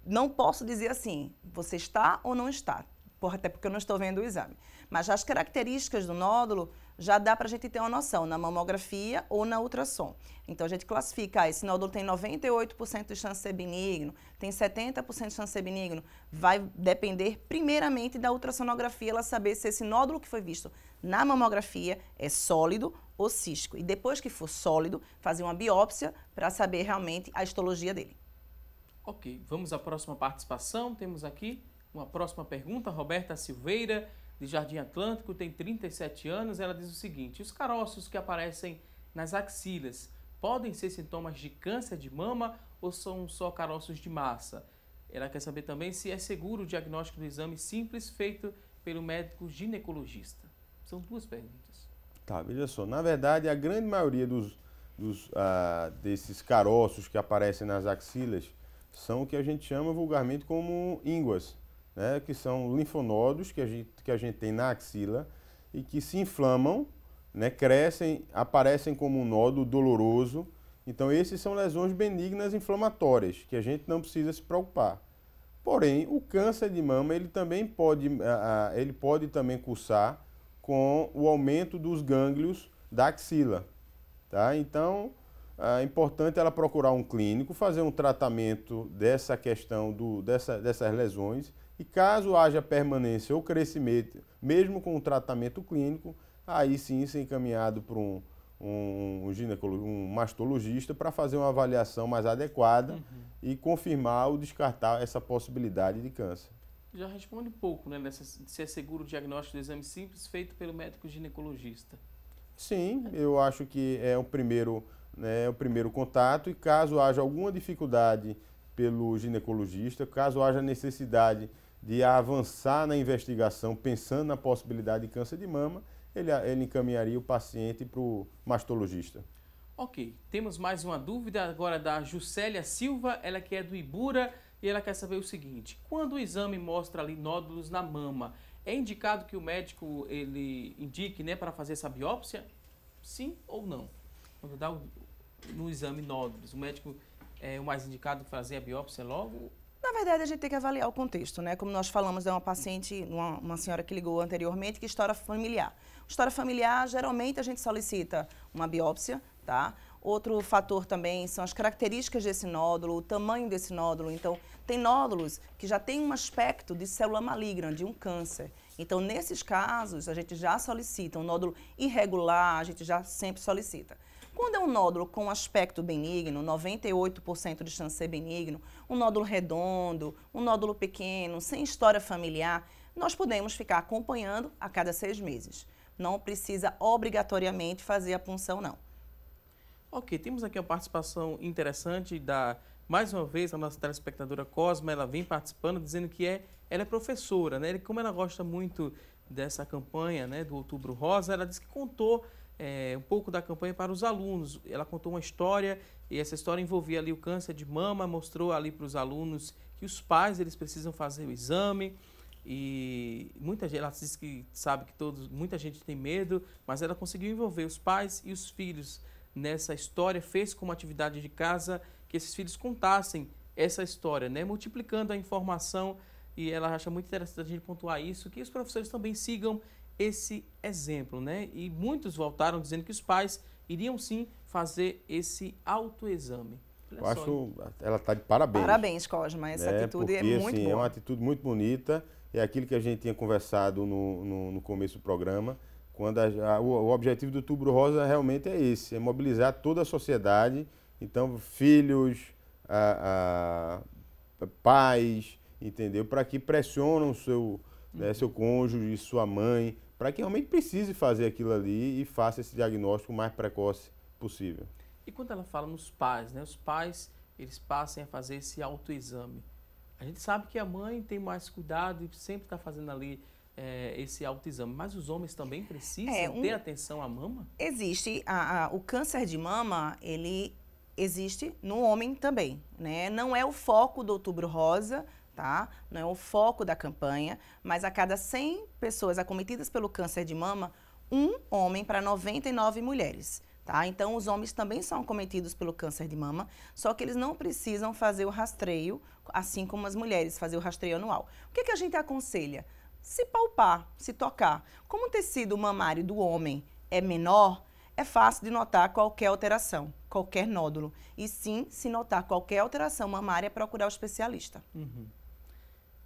Speaker 4: Não posso dizer assim, você está ou não está. Até porque eu não estou vendo o exame. Mas as características do nódulo já dá para a gente ter uma noção na mamografia ou na ultrassom. Então a gente classifica, esse nódulo tem 98% de chance de ser benigno, tem 70% de chance de ser benigno. Vai depender primeiramente da ultrassonografia, ela saber se esse nódulo que foi visto na mamografia é sólido ou cístico. E depois que for sólido, fazer uma biópsia para saber realmente a histologia dele.
Speaker 1: Ok, vamos à próxima participação. Temos aqui uma próxima pergunta, Roberta Silveira, de Jardim Atlântico, tem 37 anos. Ela diz o seguinte: os caroços que aparecem nas axilas podem ser sintomas de câncer de mama ou são só caroços de massa? Ela quer saber também se é seguro o diagnóstico do exame simples feito pelo médico ginecologista. São duas perguntas.
Speaker 5: Tá, veja só. Na verdade, a grande maioria desses caroços que aparecem nas axilas são o que a gente chama vulgarmente como ínguas, né, que são linfonodos que a gente tem na axila e que se inflamam, né, crescem, aparecem como um nódulo doloroso. Então, esses são lesões benignas inflamatórias, que a gente não precisa se preocupar. Porém, o câncer de mama ele pode também cursar com o aumento dos gânglios da axila. Tá? Então, é importante ela procurar um clínico, fazer um tratamento dessa questão dessas lesões. E caso haja permanência ou crescimento, mesmo com um tratamento clínico, aí sim ser encaminhado para um mastologista para fazer uma avaliação mais adequada e confirmar ou descartar essa possibilidade de câncer.
Speaker 1: Já responde um pouco, né, se é seguro o diagnóstico do exame simples feito pelo médico ginecologista.
Speaker 5: Sim, eu acho que é o primeiro contato, e caso haja alguma dificuldade pelo ginecologista, caso haja necessidade de avançar na investigação pensando na possibilidade de câncer de mama, ele encaminharia o paciente para o mastologista.
Speaker 1: Ok, temos mais uma dúvida agora da Juscelia Silva, ela que é do Ibura e ela quer saber o seguinte: quando o exame mostra ali nódulos na mama, é indicado que o médico ele indique, né, para fazer essa biópsia? Sim ou não? Quando dá no exame nódulos, o médico é o mais indicado para fazer a biópsia logo?
Speaker 4: Na verdade, a gente tem que avaliar o contexto, né? Como nós falamos de uma paciente, uma senhora que ligou anteriormente, que história familiar. História familiar, geralmente a gente solicita uma biópsia, tá? Outro fator também são as características desse nódulo, o tamanho desse nódulo. Então, tem nódulos que já têm um aspecto de célula maligna, de um câncer. Então, nesses casos, a gente já solicita um nódulo irregular, a gente já sempre solicita. Quando é um nódulo com aspecto benigno, 98% de chance de ser benigno, um nódulo redondo, um nódulo pequeno, sem história familiar, nós podemos ficar acompanhando a cada 6 meses. Não precisa obrigatoriamente fazer a punção, não.
Speaker 1: Ok, temos aqui uma participação interessante mais uma vez, a nossa telespectadora Cosma, ela vem participando, dizendo que ela é professora, né? Como ela gosta muito dessa campanha, né, do Outubro Rosa, ela disse que contou um pouco da campanha para os alunos. Ela contou uma história e essa história envolvia ali o câncer de mama, mostrou ali para os alunos que os pais eles precisam fazer o exame e muita gente, ela disse que sabe que muita gente tem medo, mas ela conseguiu envolver os pais e os filhos nessa história, fez como atividade de casa que esses filhos contassem essa história, né, multiplicando a informação, e ela acha muito interessante a gente pontuar isso, que os professores também sigam esse exemplo, né? E muitos voltaram dizendo que os pais iriam sim fazer esse autoexame.
Speaker 5: Eu acho, ela está de parabéns.
Speaker 4: Parabéns, Cosma, essa atitude
Speaker 5: porque,
Speaker 4: é muito boa.
Speaker 5: É uma atitude muito bonita, é aquilo que a gente tinha conversado no começo do programa, quando o objetivo do Outubro Rosa realmente é esse, é mobilizar toda a sociedade, então filhos, pais, entendeu? Para que pressionam seu cônjuge, sua mãe, para que realmente precise fazer aquilo ali e faça esse diagnóstico o mais precoce possível.
Speaker 1: E quando ela fala nos pais, né? Os pais, eles passem a fazer esse autoexame. A gente sabe que a mãe tem mais cuidado e sempre está fazendo ali esse autoexame, mas os homens também precisam ter atenção à mama?
Speaker 4: Existe, o câncer de mama, ele existe no homem também, né? Não é o foco do Outubro Rosa, tá? Não é o foco da campanha, mas a cada 100 pessoas acometidas pelo câncer de mama, um homem para 99 mulheres. Tá? Então, os homens também são acometidos pelo câncer de mama, só que eles não precisam fazer o rastreio, assim como as mulheres, fazer o rastreio anual. O que a gente aconselha? Se palpar, se tocar. Como o tecido mamário do homem é menor, é fácil de notar qualquer alteração, qualquer nódulo. E sim, se notar qualquer alteração mamária, é procurar o especialista.
Speaker 1: Uhum.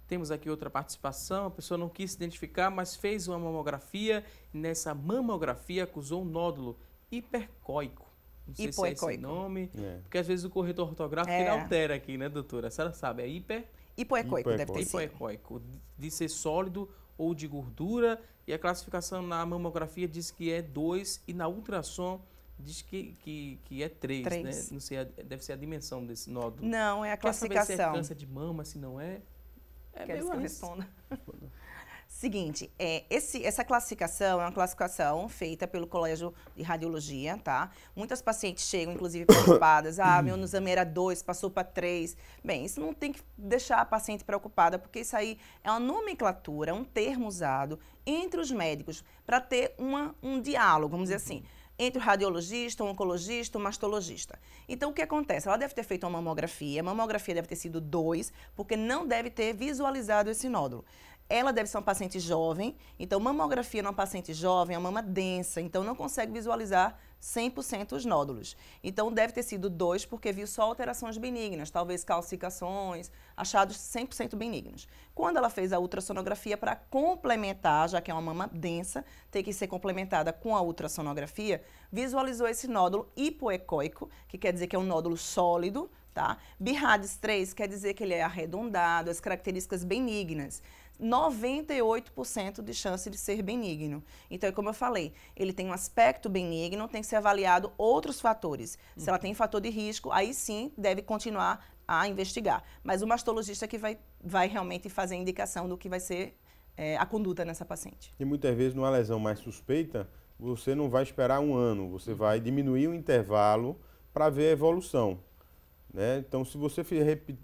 Speaker 1: Temos aqui outra participação, a pessoa não quis se identificar, mas fez uma mamografia e nessa mamografia acusou um nódulo hipercóico. Não sei se é esse nome, porque às vezes o corretor ortográfico ele altera aqui, né, doutora? A senhora sabe, é
Speaker 4: hipoecóico, deve ter sido.
Speaker 1: Hipoecóico, de ser sólido ou de gordura, e a classificação na mamografia diz que é 2 e na ultrassom diz que é 3, né? Não sei, deve ser a dimensão desse nódulo.
Speaker 4: Não, é a classificação.
Speaker 1: Quer saber se é câncer de mama, se não é?
Speaker 4: Quero que eu responda. Seguinte, essa classificação é uma classificação feita pelo Colégio de Radiologia, tá? Muitas pacientes chegam, inclusive, preocupadas. Meu exame era 2, passou para 3. Bem, isso não tem que deixar a paciente preocupada, porque isso aí é uma nomenclatura, um termo usado entre os médicos para ter um diálogo, vamos dizer assim, entre o radiologista, o oncologista, o mastologista. Então, o que acontece? Ela deve ter feito uma mamografia, a mamografia deve ter sido 2, porque não deve ter visualizado esse nódulo. Ela deve ser uma paciente jovem, então mamografia numa paciente jovem é uma mama densa, então não consegue visualizar 100% os nódulos. Então deve ter sido 2 porque viu só alterações benignas, talvez calcificações, achados 100% benignos. Quando ela fez a ultrassonografia para complementar, já que é uma mama densa, tem que ser complementada com a ultrassonografia, visualizou esse nódulo hipoecóico, que quer dizer que é um nódulo sólido, tá? BIRADS 3 quer dizer que ele é arredondado, as características benignas. 98% de chance de ser benigno. Então, como eu falei, ele tem um aspecto benigno, tem que ser avaliado outros fatores. Se ela tem fator de risco, aí sim deve continuar a investigar. Mas o mastologista que vai realmente fazer a indicação do que vai ser a conduta nessa paciente.
Speaker 5: E muitas vezes, numa lesão mais suspeita, você não vai esperar um ano, você vai diminuir o intervalo para ver a evolução, né? Então, se você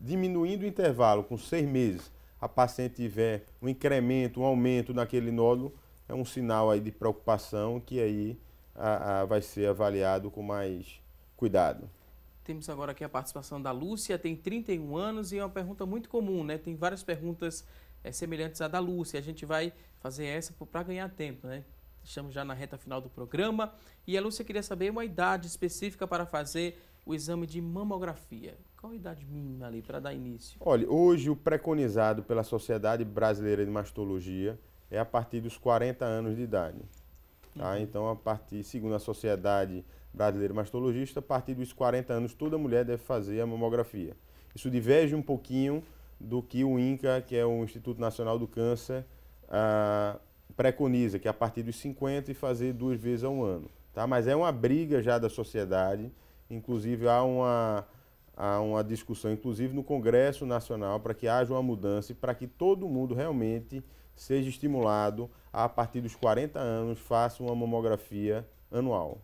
Speaker 5: diminuindo o intervalo com 6 meses, a paciente tiver um incremento, um aumento naquele nódulo, é um sinal aí de preocupação que aí vai ser avaliado com mais cuidado.
Speaker 1: Temos agora aqui a participação da Lúcia, tem 31 anos e é uma pergunta muito comum, né? Tem várias perguntas semelhantes à da Lúcia. A gente vai fazer essa para ganhar tempo, né? Estamos já na reta final do programa e a Lúcia queria saber uma idade específica para fazer o exame de mamografia. Qual a idade mínima ali para dar início?
Speaker 5: Olha, hoje o preconizado pela Sociedade Brasileira de Mastologia é a partir dos 40 anos de idade. Tá? Então, segundo a Sociedade Brasileira de Mastologista, a partir dos 40 anos toda mulher deve fazer a mamografia. Isso diverge um pouquinho do que o INCA, que é o Instituto Nacional do Câncer, preconiza, que é a partir dos 50 e fazer 2 vezes ao ano. Tá? Mas é uma briga já da sociedade, inclusive há uma discussão, inclusive no Congresso Nacional, para que haja uma mudança e para que todo mundo realmente seja estimulado a partir dos 40 anos, faça uma mamografia anual.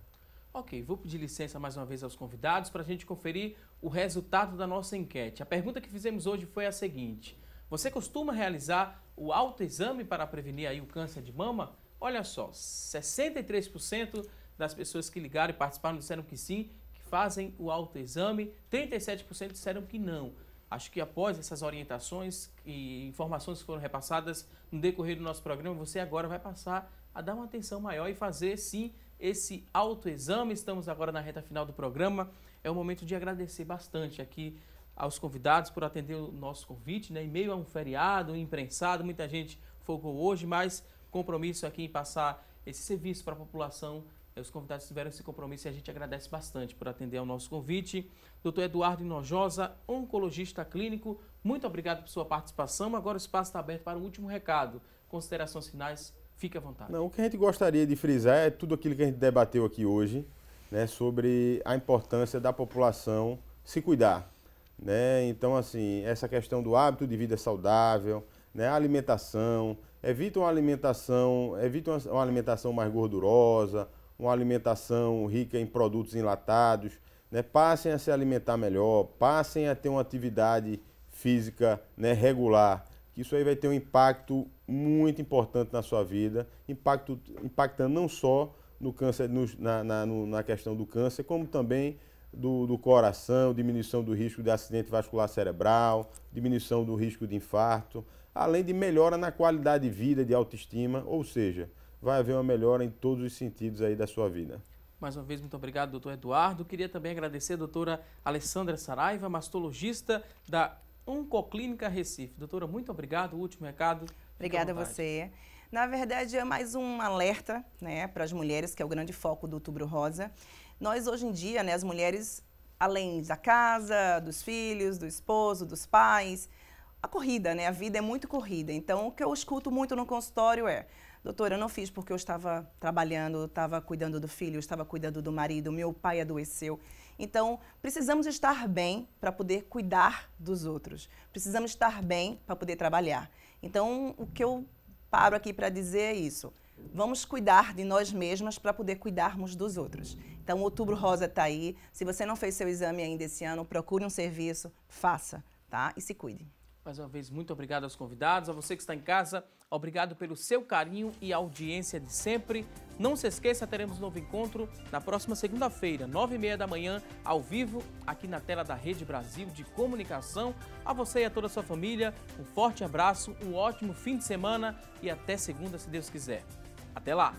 Speaker 1: Ok, vou pedir licença mais uma vez aos convidados para a gente conferir o resultado da nossa enquete. A pergunta que fizemos hoje foi a seguinte: você costuma realizar o autoexame para prevenir aí o câncer de mama? Olha só, 63% das pessoas que ligaram e participaram disseram que sim, que fazem o autoexame, 37% disseram que não. Acho que após essas orientações e informações que foram repassadas no decorrer do nosso programa, você agora vai passar a dar uma atenção maior e fazer sim esse autoexame. Estamos agora na reta final do programa. É o momento de agradecer bastante aqui aos convidados por atender o nosso convite, né? Em meio a um feriado, um imprensado, muita gente folgou hoje, mas compromisso aqui em passar esse serviço para a população. Os convidados tiveram esse compromisso e a gente agradece bastante por atender ao nosso convite. Dr. Eduardo Hinojosa, oncologista clínico, muito obrigado por sua participação. Agora o espaço está aberto para o último recado. Considerações finais, fique à vontade.
Speaker 5: Não, o que a gente gostaria de frisar é tudo aquilo que a gente debateu aqui hoje, né, sobre a importância da população se cuidar, né? Então, assim, essa questão do hábito de vida saudável, né, a alimentação, evita uma alimentação mais gordurosa, uma alimentação rica em produtos enlatados, né? Passem a se alimentar melhor, passem a ter uma atividade física, né, regular, que isso aí vai ter um impacto muito importante na sua vida, impactando não só no câncer, na questão do câncer, como também do coração, diminuição do risco de acidente vascular cerebral, diminuição do risco de infarto, além de melhora na qualidade de vida, de autoestima, ou seja, vai haver uma melhora em todos os sentidos aí da sua vida.
Speaker 1: Mais uma vez, muito obrigado, doutor Eduardo. Queria também agradecer a doutora Alessandra Saraiva, mastologista da Oncoclínica Recife. Doutora, muito obrigado. O último recado.
Speaker 4: Obrigada a você. Na verdade, é mais um alerta, né, para as mulheres, que é o grande foco do Outubro Rosa. Nós, hoje em dia, né, as mulheres, além da casa, dos filhos, do esposo, dos pais, a corrida, né, a vida é muito corrida. Então, o que eu escuto muito no consultório é: doutora, eu não fiz porque eu estava trabalhando, estava cuidando do filho, estava cuidando do marido, meu pai adoeceu. Então, precisamos estar bem para poder cuidar dos outros. Precisamos estar bem para poder trabalhar. Então, o que eu paro aqui para dizer é isso: vamos cuidar de nós mesmas para poder cuidarmos dos outros. Então, o Outubro Rosa está aí. Se você não fez seu exame ainda esse ano, procure um serviço, faça, tá? E se cuide.
Speaker 1: Mais uma vez, muito obrigado aos convidados, a você que está em casa, obrigado pelo seu carinho e audiência de sempre. Não se esqueça, teremos um novo encontro na próxima segunda-feira, 9h30 da manhã, ao vivo, aqui na tela da Rede Brasil de Comunicação. A você e a toda a sua família, um forte abraço, um ótimo fim de semana e até segunda, se Deus quiser. Até lá!